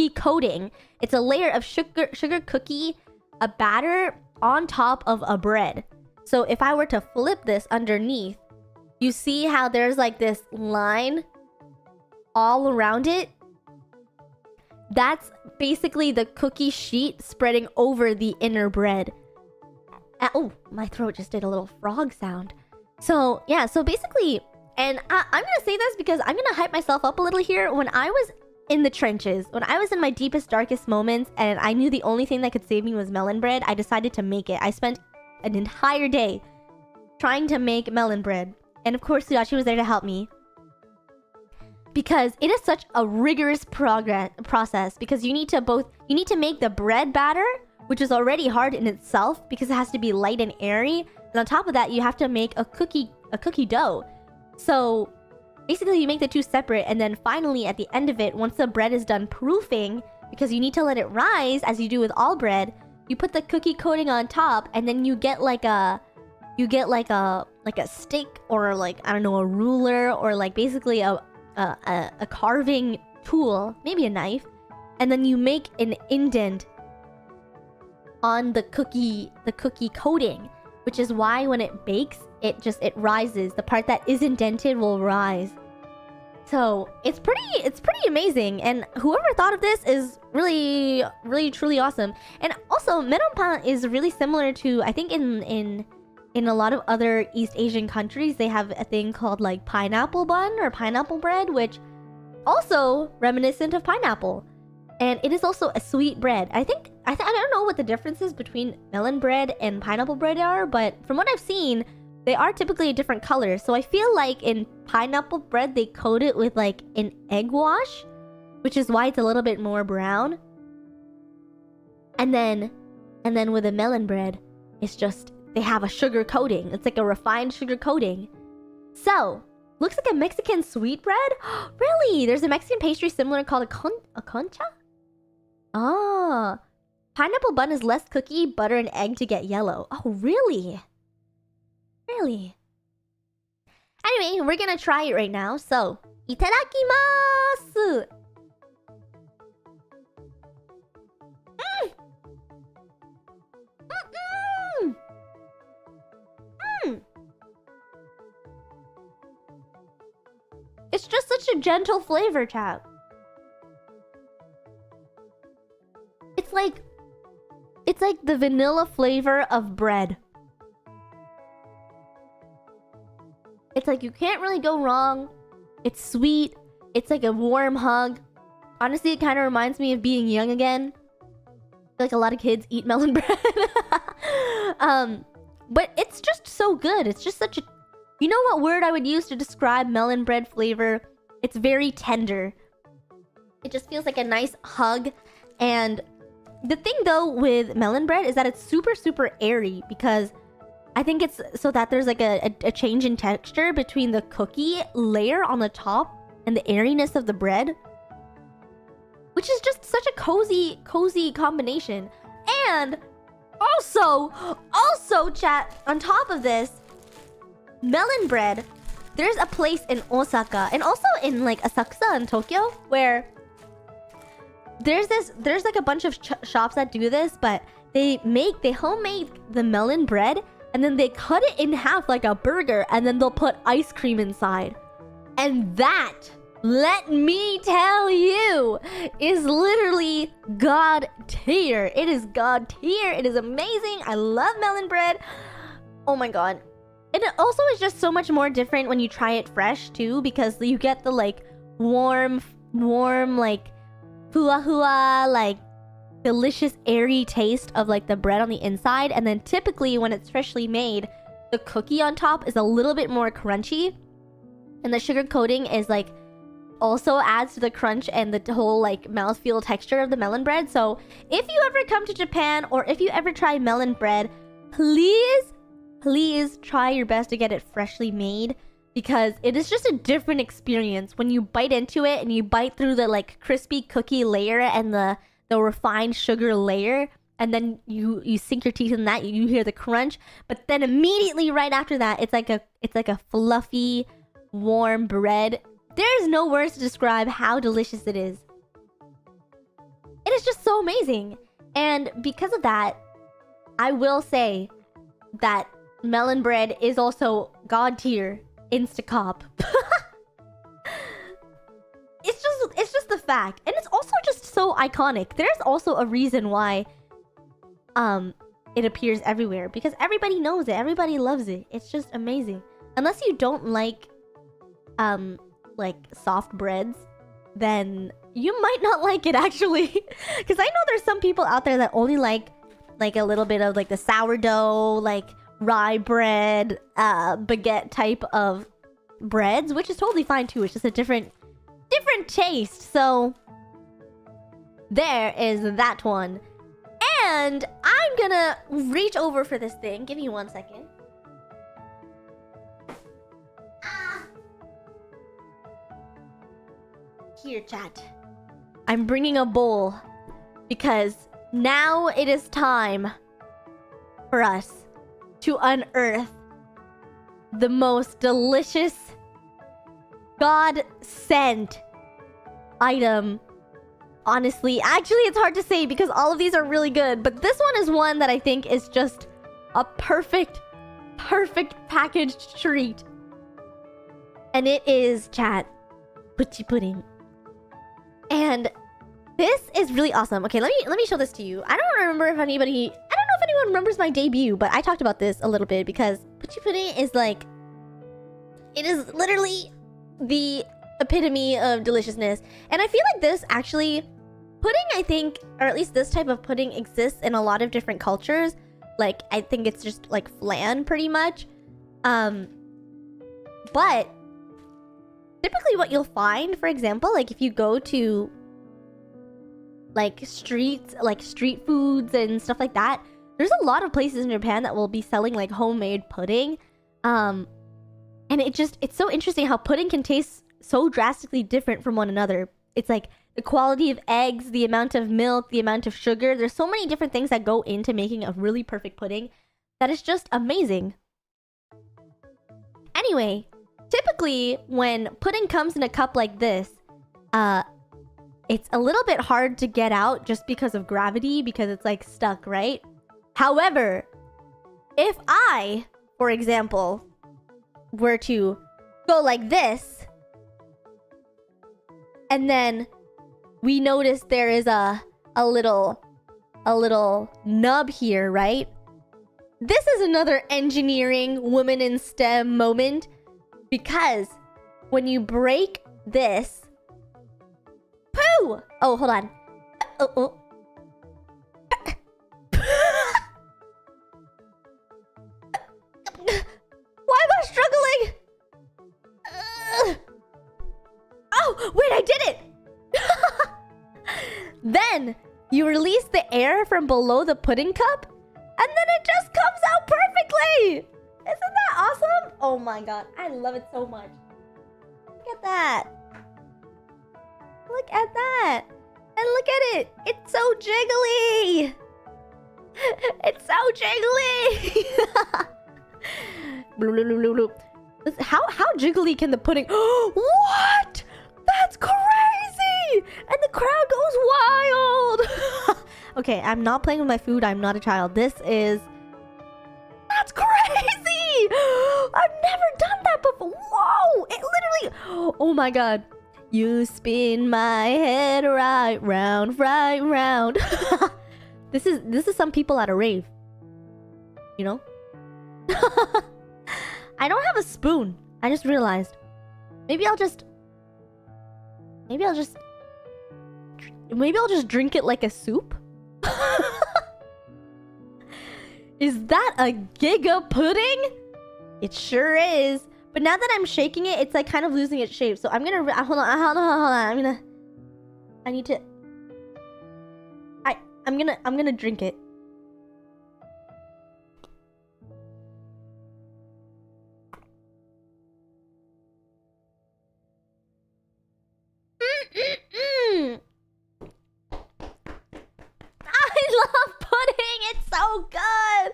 coating. It's a layer of sugar cookie, a batter on top of a bread. So if I were to flip this underneath, you see how there's like this line all around it? That's basically the cookie sheet spreading over the inner bread. Oh, my throat just did a little frog sound. So yeah, so basically, and I'm gonna say this because I'm gonna hype myself up a little here. When I was in the trenches, when I was in my deepest, darkest moments, and I knew the only thing that could save me was melon bread, I decided to make it. I spent an entire day trying to make melon bread, and of course Sudachi was there to help me, because it is such a rigorous process, because you need to make the bread batter, which is already hard in itself because it has to be light and airy, and on top of that you have to make a cookie dough. So basically you make the two separate, and then finally at the end of it, once the bread is done proofing, because you need to let it rise as you do with all bread. You put the cookie coating on top, and then you get like a stick, or like, I don't know, a ruler, or like basically a carving tool, maybe a knife, and then you make an indent on the cookie coating, which is why when it bakes, it rises. The part that is indented will rise. So it's pretty amazing, and whoever thought of this is really truly awesome. And also, meronpan is really similar to, I think in a lot of other East Asian countries, they have a thing called like pineapple bun or pineapple bread, which also reminiscent of pineapple. And it is also a sweet bread. I don't know what the differences between melon bread and pineapple bread are, but from what I've seen, they are typically a different color. So I feel like in pineapple bread, they coat it with like an egg wash, which is why it's a little bit more brown. And then with a melon bread, it's just, they have a sugar coating. It's like a refined sugar coating. So, looks like a Mexican sweetbread? Really? There's a Mexican pastry similar called a concha? Ah. Pineapple bun is less cookie, butter, and egg to get yellow. Oh, really? Really? Anyway, we're gonna try it right now. So, itadakimasu! It's just such a gentle flavor, chat. It's like the vanilla flavor of bread. It's like you can't really go wrong. It's sweet. It's like a warm hug. Honestly, it kind of reminds me of being young again. I feel like a lot of kids eat melon bread. But it's just so good. It's just such a... You know what word I would use to describe melon bread flavor? It's very tender. It just feels like a nice hug. And the thing though with melon bread is that it's super airy, because I think it's so that there's like a change in texture between the cookie layer on the top and the airiness of the bread, which is just such a cozy combination. And also chat, on top of this melon bread, there's a place in Osaka and also in like Asakusa in Tokyo where there's like a bunch of shops that do this, but they homemade the melon bread and then they cut it in half like a burger, and then they'll put ice cream inside. And that, let me tell you, is literally god tier. It is god tier. It is amazing. I love melon bread. Oh my god. And it also is just so much more different when you try it fresh too, because you get the like warm like hua like delicious airy taste of like the bread on the inside, and then typically when it's freshly made, the cookie on top is a little bit more crunchy, and the sugar coating is like also adds to the crunch and the whole like mouthfeel texture of the melon bread. So if you ever come to Japan, or if you ever try melon bread, please try your best to get it freshly made, because it is just a different experience when you bite into it and you bite through the like crispy cookie layer and the refined sugar layer, and then you sink your teeth in that, you hear the crunch, but then immediately right after that, it's like a fluffy, warm bread. There's no words to describe how delicious it is. It is just so amazing. And because of that, I will say that melon bread is also god tier Instacop. It's just the fact, and it's also just so iconic. There's also a reason why it appears everywhere, because everybody knows it, everybody loves it. It's just amazing. Unless you don't like soft breads, then you might not like it actually. Because I know there's some people out there that only like a little bit of like the sourdough, like rye bread, baguette type of breads, which is totally fine too. It's just a different taste. So there is that one. And I'm gonna reach over for this thing. Give me 1 second. Here, chat. I'm bringing a bowl. because now it is time for us to unearth the most delicious God-sent item. Honestly, actually, it's hard to say because all of these are really good, but this one is one that I think is just a perfect packaged treat. And it is, chat, Puchi pudding. And this is really awesome. Okay, let me show this to you. I don't know if anyone remembers my debut, but I talked about this a little bit because Puchi pudding is like, it is literally the epitome of deliciousness. And I feel like this actually, pudding, I think, or at least this type of pudding exists in a lot of different cultures. Like, I think it's just like flan pretty much. But typically what you'll find, for example, like if you go to like street foods and stuff like that, there's a lot of places in Japan that will be selling like homemade pudding. And it's so interesting how pudding can taste so drastically different from one another. It's like the quality of eggs, the amount of milk, the amount of sugar. There's so many different things that go into making a really perfect pudding that is just amazing. Anyway, typically when pudding comes in a cup like this, it's a little bit hard to get out just because of gravity, because it's like stuck, right? However, if I, for example, were to go like this, and then we notice there is a little nub here, right? This is another engineering woman in STEM moment, because when you break this, poo! Oh, hold on. Oh. Why am I struggling? Oh, wait, I did it! Then you release the air from below the pudding cup, and then it just comes out perfectly! Isn't that awesome? Oh my god, I love it so much. Look at that. Look at that. And look at it. It's so jiggly. It's so jiggly. How jiggly can the pudding... What? That's crazy! And the crowd goes wild! Okay, I'm not playing with my food. I'm not a child. That's crazy! I've never done that before. Whoa! It literally... Oh my god. You spin my head right round, right round. This is some people at a rave. You know? I don't have a spoon. I just realized. Maybe I'll just drink it like a soup? Is that a giga pudding? It sure is. But now that I'm shaking it, it's like kind of losing its shape. So I'm gonna hold on. I'm gonna drink it. I love pudding. It's so good.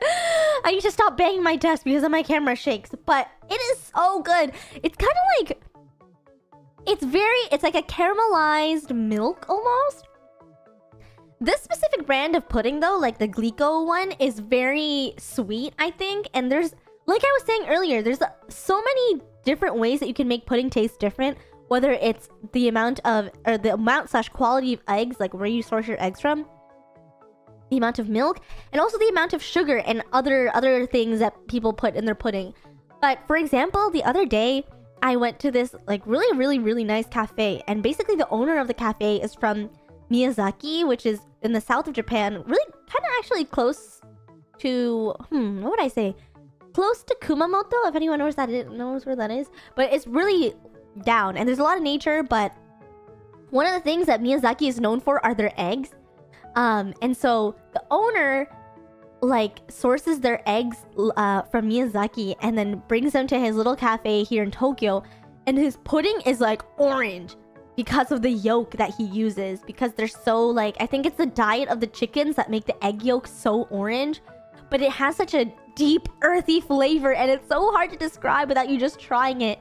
I need to stop banging my desk because of my camera shakes, but it is so good. It's kind of like, it's like a caramelized milk almost. This specific brand of pudding though, like the Glico one, is very sweet, I think. And there's, like I was saying earlier, there's so many different ways that you can make pudding taste different. Whether it's the amount / quality of eggs, like where you source your eggs from, the amount of milk, and also the amount of sugar and other things that people put in their pudding. But for example, the other day I went to this like really nice cafe, and basically the owner of the cafe is from Miyazaki, which is in the south of Japan, really kind of actually close to what would I say? Close to Kumamoto, if anyone knows where that is. But it's really down, and there's a lot of nature. But one of the things that Miyazaki is known for are their eggs. And so the owner like sources their eggs from Miyazaki and then brings them to his little cafe here in Tokyo, and his pudding is like orange. because of the yolk that he uses, because they're so like, I think it's the diet of the chickens that make the egg yolk so orange, but it has such a deep earthy flavor and it's so hard to describe without you just trying it.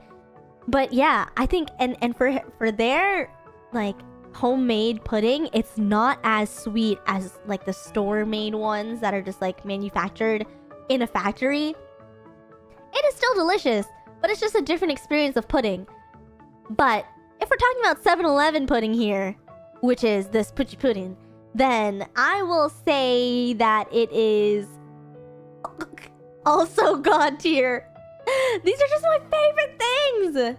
But yeah, I think and for their like homemade pudding, it's not as sweet as like the store-made ones that are just like manufactured in a factory. It is still delicious, but it's just a different experience of pudding. But if we're talking about 7-Eleven pudding here, which is this Pucci pudding, then I will say that it is also god tier. These are just my favorite things.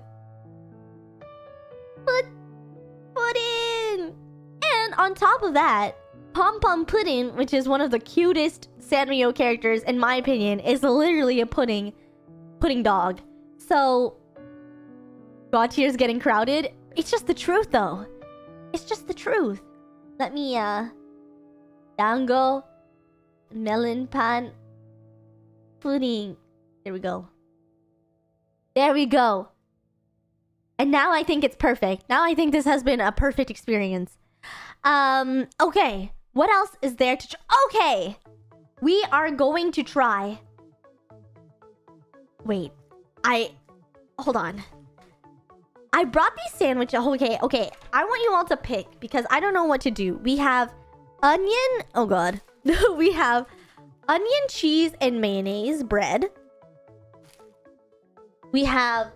Pudding. And on top of that, Pom Pom Pudding, which is one of the cutest Sanrio characters in my opinion, is literally a pudding dog. So god tier is getting crowded. It's just the truth though. It's just the truth. Let me dango melon pan pudding. There we go. There we go. And now I think it's perfect. Now I think this has been a perfect experience. Okay. What else is there to okay. We are going to try. Wait. Hold on. I brought these sandwiches. Okay. I want you all to pick because I don't know what to do. We have onion. Oh god. We have onion, cheese, and mayonnaise bread. We have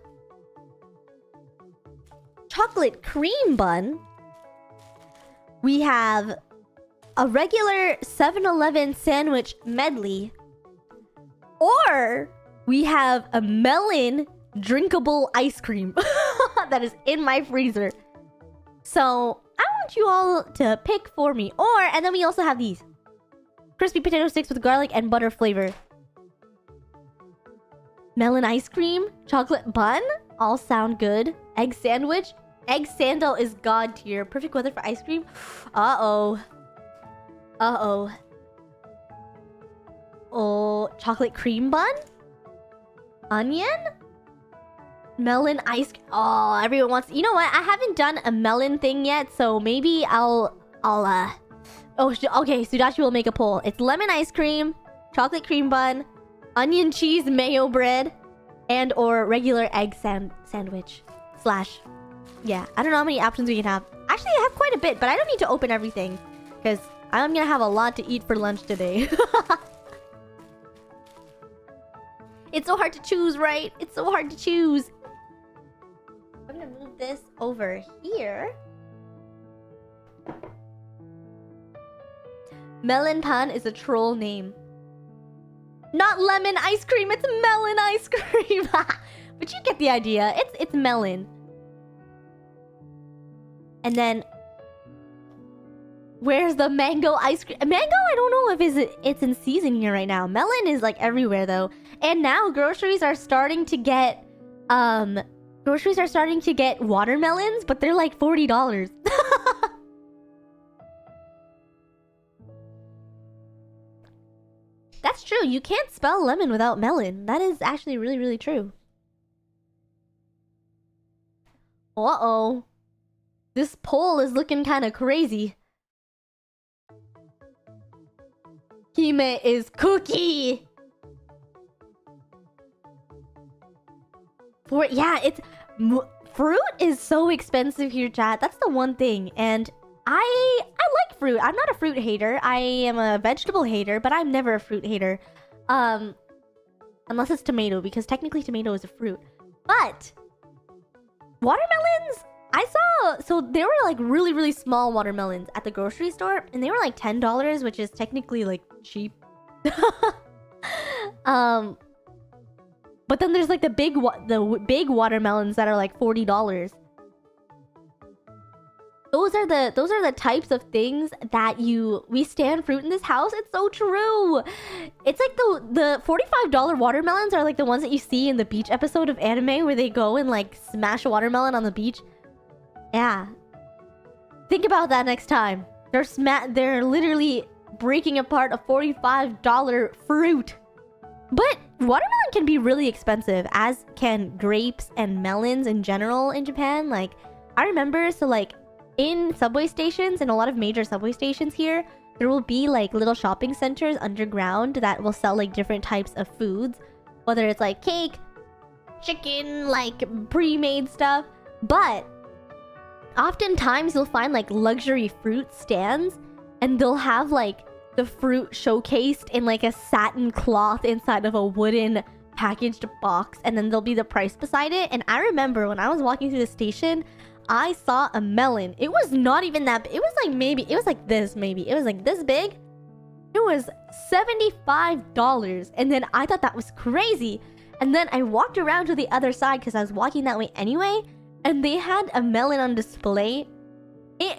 chocolate cream bun. We have a regular 7-Eleven sandwich medley. Or we have a melon drinkable ice cream that is in my freezer. So I want you all to pick for me. And then we also have these crispy potato sticks with garlic and butter flavor. Melon ice cream, chocolate bun, all sound good. Egg sandwich, egg sandal is god tier. Perfect weather for ice cream. Oh, chocolate cream bun, onion, melon ice. Oh, everyone wants. You know what? I haven't done a melon thing yet, so maybe I'll. Oh, okay. Sudachi will make a poll. It's lemon ice cream, chocolate cream bun, onion cheese mayo bread, and or regular egg sandwich slash. Yeah, I don't know how many options we can have. Actually, I have quite a bit, but I don't need to open everything because I'm gonna have a lot to eat for lunch today. It's so hard to choose, right? It's so hard to choose. I'm gonna move this over here. Melon pan is a troll name. Not lemon ice cream, it's melon ice cream. But you get the idea. It's melon. And then where's the mango ice cream? Mango, I don't know if it's in season here right now. Melon is like everywhere though. And now groceries are starting to get watermelons, but they're like $40. That's true. You can't spell lemon without melon. That is actually really, really true. Uh-oh. This poll is looking kind of crazy. Hime is cookie. Fruit is so expensive here, chat. That's the one thing. And I like fruit. I'm not a fruit hater. I am a vegetable hater, but I'm never a fruit hater. Unless it's tomato, because technically tomato is a fruit. But watermelons, I saw, so there were like really, really small watermelons at the grocery store, and they were like $10, which is technically like cheap. But then there's like the big watermelons that are like $40. Those are the types of things that we stand fruit in this house. It's so true. It's like the $45 watermelons are like the ones that you see in the beach episode of anime where they go and like smash a watermelon on the beach. Yeah. Think about that next time. They're literally breaking apart a $45 fruit. But watermelon can be really expensive, as can grapes and melons in general in Japan. Like, I remember, so like in subway stations and a lot of major subway stations here, there will be like little shopping centers underground that will sell like different types of foods, whether it's like cake, chicken, like pre-made stuff. But oftentimes you'll find like luxury fruit stands, and they'll have like the fruit showcased in like a satin cloth inside of a wooden packaged box, and then there'll be the price beside it. And I remember when I was walking through the station, I saw a melon. It was not even that big. It was like maybe, it was like this maybe. It was like this big. It was $75. And then I thought that was crazy. And then I walked around to the other side because I was walking that way anyway. And they had a melon on display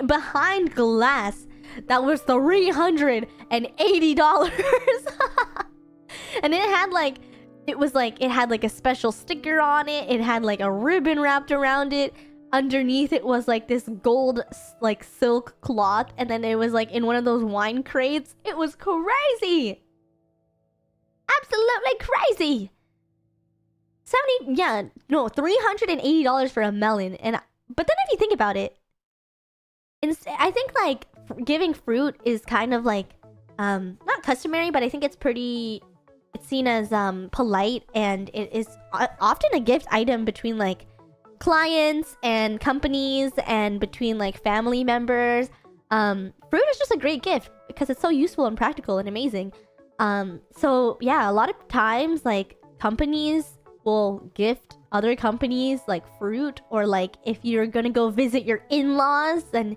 behind glass that was $380. And it had like, it had like a special sticker on it. It had like a ribbon wrapped around it. Underneath it was like this gold like silk cloth, and then it was like in one of those wine crates. It was crazy. Absolutely crazy. $380 for a melon. And but then if you think about it, I think like giving fruit is kind of like not customary, but I think it's seen as polite, and it is often a gift item between like clients and companies, and between like family members. Fruit is just a great gift because it's so useful and practical and amazing. So yeah, a lot of times like companies will gift other companies like fruit, or like if you're gonna go visit your in-laws, then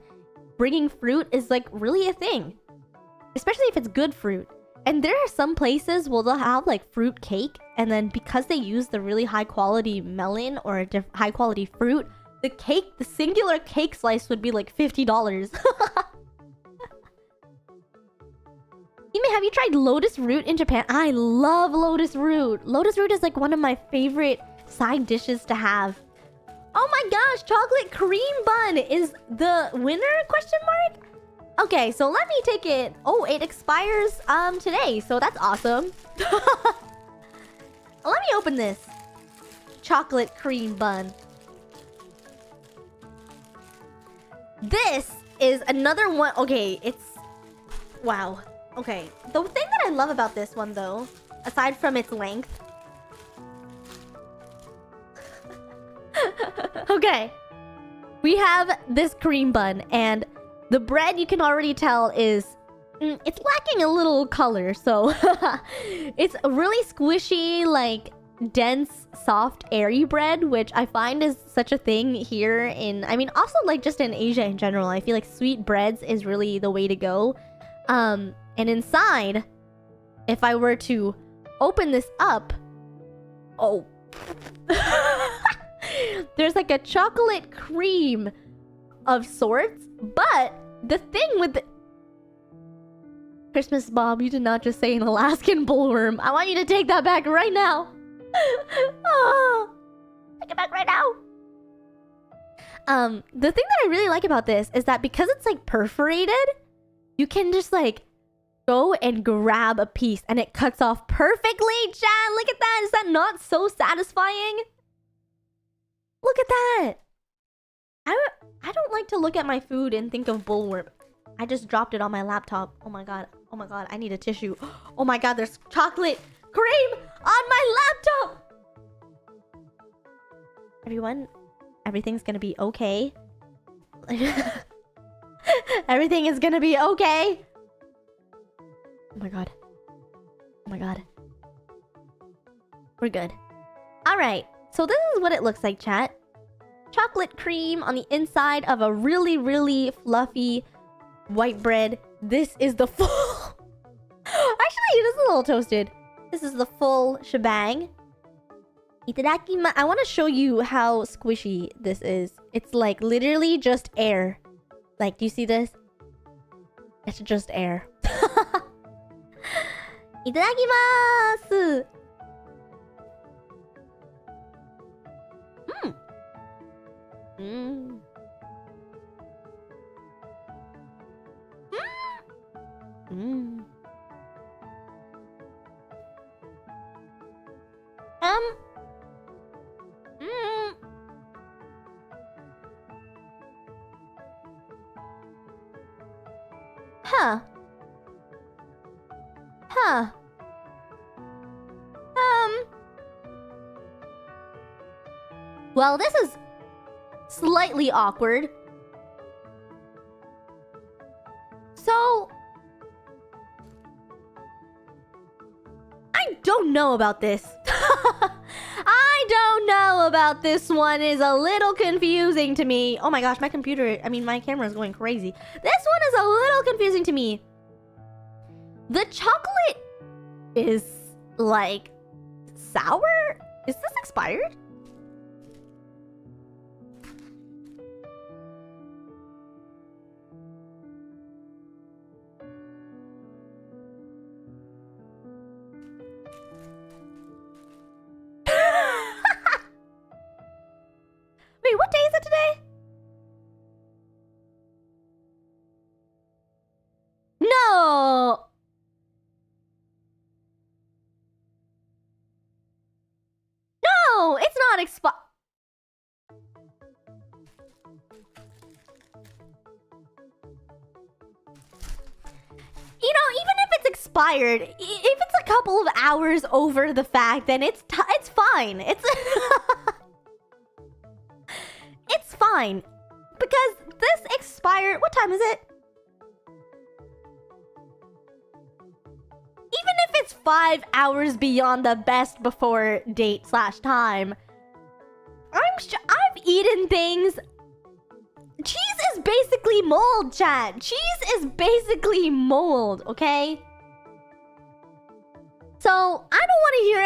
bringing fruit is like really a thing, especially if it's good fruit. And there are some places where they'll have like fruit cake, and then because they use the really high quality melon or high quality fruit, the singular cake slice would be like $50. Ime, have you tried lotus root in Japan? I love lotus root. Lotus root is like one of my favorite side dishes to have. Oh my gosh, chocolate cream bun is the winner? Question mark? Okay, so let me take it. Oh, it expires today, so that's awesome. Let me open this chocolate cream bun. This is another one. Okay, it's wow. Okay, the thing that I love about this one though, aside from its length. Okay, we have this cream bun, and the bread, you can already tell, is it's lacking a little color. So it's really squishy, like dense, soft, airy bread, which I find is such a thing here in, I mean, also like just in Asia in general. I feel like sweet breads is really the way to go. And inside, if I were to open this up, oh, there's like a chocolate cream of sorts. But the thing with the Christmas Bob, you did not just say an Alaskan bullworm. I want you to take that back right now. Oh, take it back right now. The thing that I really like about this is that because it's like perforated, you can just like go and grab a piece and it cuts off perfectly. Chat, look at that. Is that not so satisfying? Look at that. I don't like to look at my food and think of bullworm. I just dropped it on my laptop. Oh my god. Oh my god. I need a tissue. Oh my god. There's chocolate cream on my laptop. Everyone, everything's gonna be okay. Everything is gonna be okay. Oh my god. Oh my god. We're good. Alright. So this is what it looks like, chat. Chocolate cream on the inside of a really, really fluffy white bread. This is the full... Actually, this is a little toasted. This is the full shebang. Itadakimasu. I want to show you how squishy this is. It's like literally just air. Like, do you see this? It's just air. Itadakimasu. Mm. Mm. Mm. Huh. Well, this is slightly awkward. So, I don't know about this. I don't know about this one. Is a little confusing to me. Oh my gosh, my camera is going crazy. This one is a little confusing to me. The chocolate is like sour? Is this expired? Wait, what day is it today? No! No, it's not expired. You know, even if it's expired, if it's a couple of hours over the fact, then it's fine. It's it's fine. Because this expired... What time is it? Even if it's 5 hours beyond the best before date / time, I've eaten things... Cheese is basically mold, chat. Cheese is basically mold, okay? So, I don't want to hear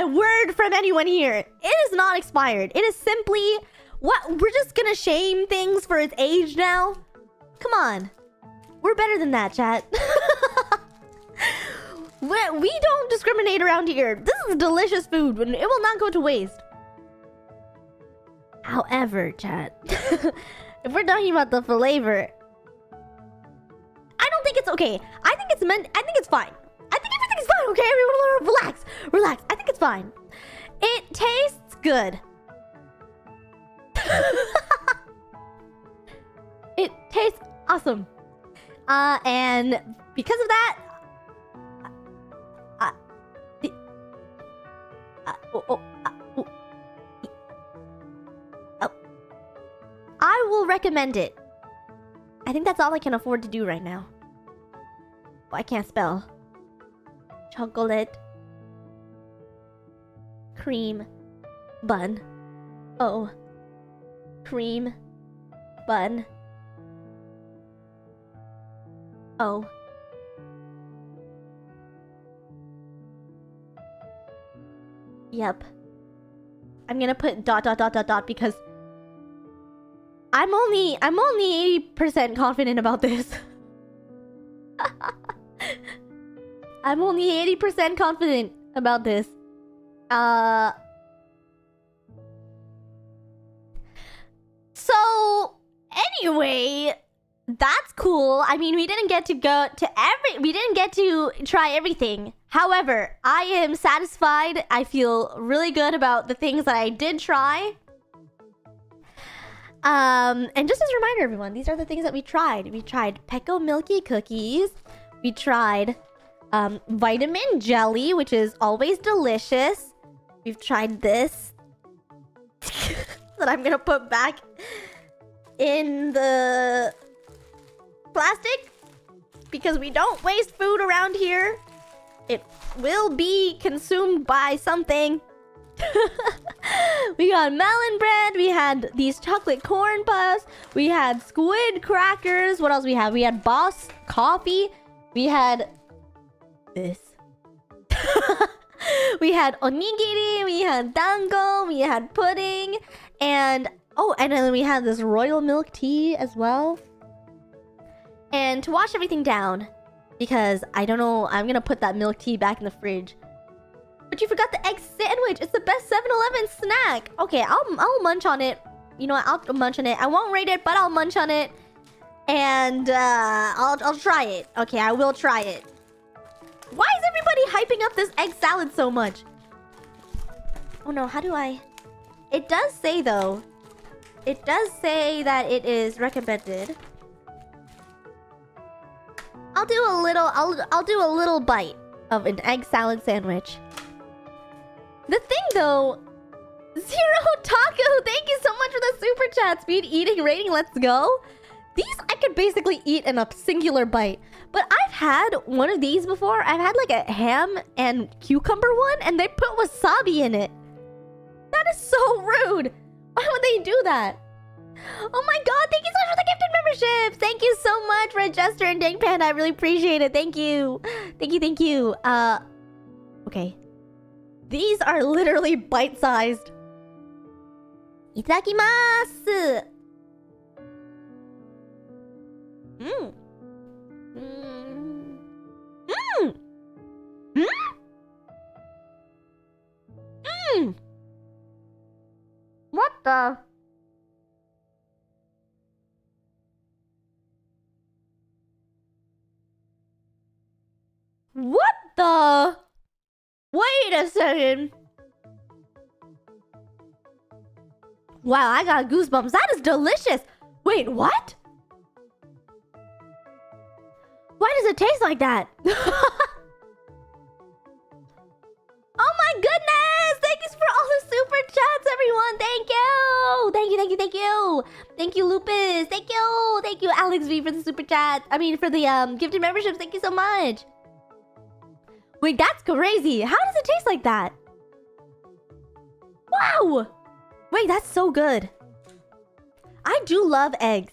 a word from anyone here. It is not expired. It is simply... What? We're just gonna shame things for its age now? Come on. We're better than that, chat. We don't discriminate around here. This is delicious food. It will not go to waste. However, chat... If we're talking about the flavor, I don't think it's okay. I think it's fine. I think everything is fine, okay? Everyone relax. Relax. I think it's fine. It tastes good. It tastes awesome. And because of that, I will recommend it. I think that's all I can afford to do right now. Oh, I can't spell. Chocolate. Cream. Bun. Oh. Cream. Bun. Oh. Yep. I'm gonna put ... because I'm only 80% confident about this. I'm only 80% confident about this. So anyway, that's cool. I mean, we didn't get to try everything. However, I am satisfied. I feel really good about the things that I did try. And just as a reminder, everyone, these are the things that we tried. We tried Pecco Milky Cookies. We tried vitamin jelly, which is always delicious. We've tried this that I'm gonna put back in the plastic because we don't waste food around here. It will be consumed by something. We got melon bread. We had these chocolate corn puffs. We had squid crackers. What else we had? We had Boss coffee. We had this. We had onigiri. We had dango. We had pudding. And and then we had this royal milk tea as well. And to wash everything down, because I don't know, I'm gonna put that milk tea back in the fridge. But you forgot the egg sandwich. It's the best 7-Eleven snack. Okay, I'll munch on it. You know what? I'll munch on it. I won't rate it, but I'll munch on it. And I'll try it. Okay, I will try it. Why is everybody hyping up this egg salad so much? Oh no, how do I... It does say though. It does say that it is recommended. I'll do a little bite of an egg salad sandwich. The thing though, Zero Taco, thank you so much for the super chat. Speed eating rating, let's go. These I could basically eat in a singular bite. But I've had one of these before. I've had like a ham and cucumber one, and they put wasabi in it. That is so rude. Why would they do that? Oh my god, thank you so much for the gifted memberships. Thank you so much, Red Jester and Dang Panda. I really appreciate it. Thank you. Thank you. Okay. These are literally bite-sized. Itadakimasu. What the? What the? Wait a second. Wow, I got goosebumps. That is delicious. Wait, what? Why does it taste like that? Oh my goodness! Thank you for all the super chats, everyone. Thank you. Thank you. Thank you, Lupus. Thank you, Alex V, for the super chat. I mean, for the gifted memberships. Thank you so much. Wait, that's crazy. How does it taste like that? Wow. Wait, that's so good. I do love eggs.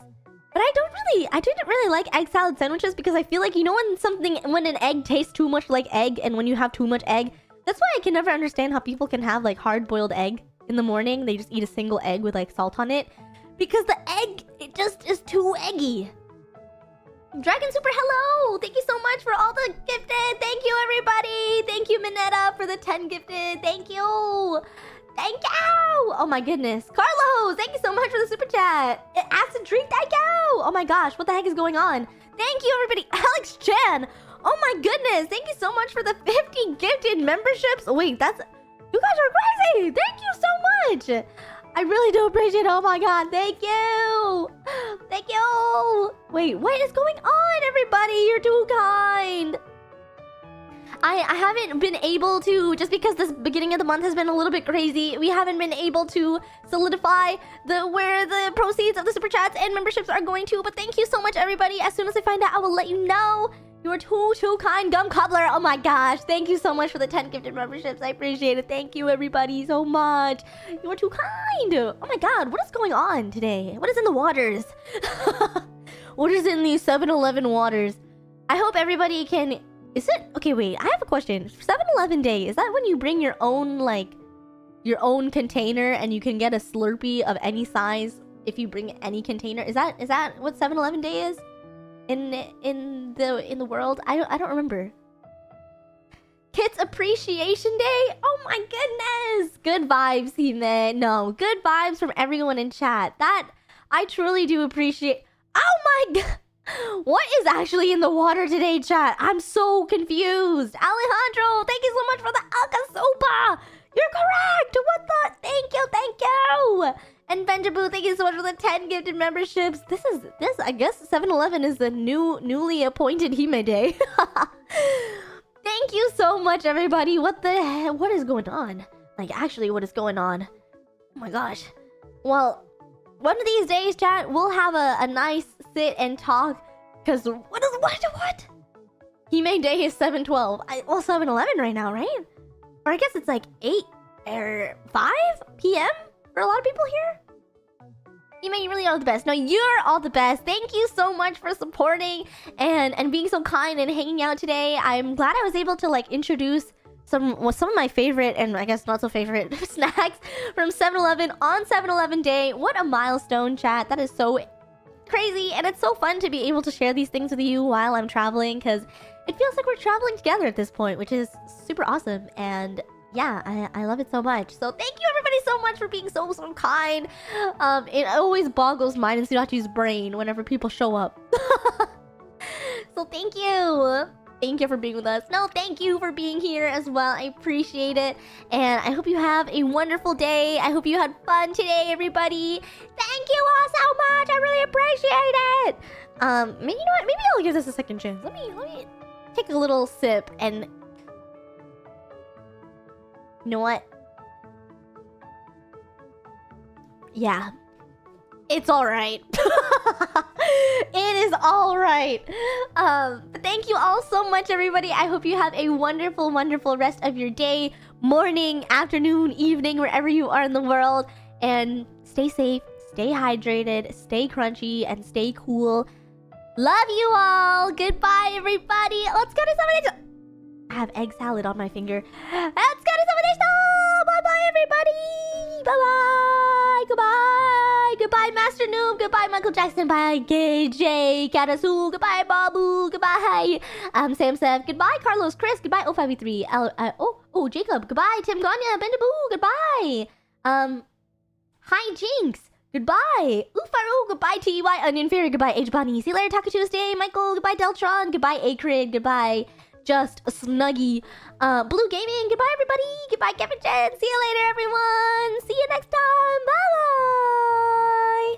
But I didn't really like egg salad sandwiches because I feel like, you know, when an egg tastes too much like egg and when you have too much egg, that's why I can never understand how people can have like hard-boiled egg in the morning. They just eat a single egg with like salt on it. Because the egg, it just is too eggy. Dragon Super, hello! Thank you so much for all the gifted. Thank you, everybody. Thank you, Minetta, for the 10 gifted. Thank you. Thank you! Oh my goodness. Carlos, thank you so much for the super chat. Acid Treat, thank you! Oh my gosh, what the heck is going on? Thank you, everybody. Alex Chan! Oh my goodness, thank you so much for the 50 gifted memberships. Wait, that's... You guys are crazy! Thank you so much! I really do appreciate it. Oh my god, thank you! Thank you! Wait, what is going on, everybody? You're too kind! I haven't been able to, just because this beginning of the month has been a little bit crazy, we haven't been able to solidify where the proceeds of the super chats and memberships are going to. But thank you so much, everybody. As soon as I find out, I will let you know. You are too kind, Gum Cobbler. Oh my gosh. Thank you so much for the 10 gifted memberships. I appreciate it. Thank you, everybody, so much. You are too kind. Oh my god, what is going on today? What is in the waters? What is in these 7-Eleven waters? I hope everybody can... Is it... Okay, wait. I have a question. 7-Eleven Day, is that when you bring your own, like... your own container and you can get a Slurpee of any size if you bring any container? Is that what 7-Eleven Day is? In the world? I don't remember. Kids Appreciation Day? Oh my goodness! Good vibes, Hime. No, good vibes from everyone in chat. That... I truly do appreciate... Oh my god! What is actually in the water today, chat? I'm so confused. Alejandro, thank you so much for the Alka-Sopa. You're correct. What the? Thank you. And Benjaboo, thank you so much for the 10 gifted memberships. This, I guess 7-Eleven is the newly appointed Hime Day. Thank you so much, everybody. What the heck? What is going on? Like, actually, what is going on? Oh my gosh. Well... one of these days, chat, we'll have a nice sit and talk. Because what? Hime Day is 7/12. Well, 7-Eleven right now, right? Or I guess it's like 8 or 5 p.m. for a lot of people here. Hime, you really are the best. No, you're all the best. Thank you so much for supporting and being so kind and hanging out today. I'm glad I was able to like introduce some of my favorite and I guess not so favorite snacks from 7-Eleven on 7-Eleven Day. What a milestone, chat. That is so crazy, and it's so fun to be able to share these things with you while I'm traveling, because it feels like we're traveling together at this point, which is super awesome. And yeah, I love it so much. So thank you, everybody, so much for being so kind. It always boggles mine and Sudachi's brain whenever people show up. So thank you. Thank you for being with us. No, thank you for being here as well. I appreciate it. And I hope you have a wonderful day. I hope you had fun today, everybody. Thank you all so much. I really appreciate it. Maybe, you know what? Maybe I'll give this a second chance. Let me take a little sip and You know what? Yeah. It's alright. It is alright. Thank you all so much, everybody. I hope you have a wonderful, wonderful rest of your day, morning, afternoon, evening, wherever you are in the world. And stay safe, stay hydrated, stay crunchy, and stay cool. Love you all. Goodbye, everybody. Let's go to somebody. I have egg salad on my finger. Let's go to somebody. Bye-bye, everybody. Bye-bye. Goodbye. Goodbye, Master Noob. Goodbye, Michael Jackson. Bye, KJ, Katasu. Goodbye, Babu. Goodbye. Sam Sev. Goodbye, Carlos. Chris. Goodbye, 05V3. Jacob. Goodbye, Tim Ganya. Bendaboo. Goodbye. Hi, Jinx. Goodbye. Ufaru. Goodbye, TY. Onion Fairy. Goodbye, H Bunny. See you later, Taco Tuesday. Michael. Goodbye, Deltron. Goodbye, Acrid. Goodbye, Just Snuggy. Blue Gaming. Goodbye, everybody. Goodbye, Kevin Jen. See you later, everyone. See you next time. Bye-bye.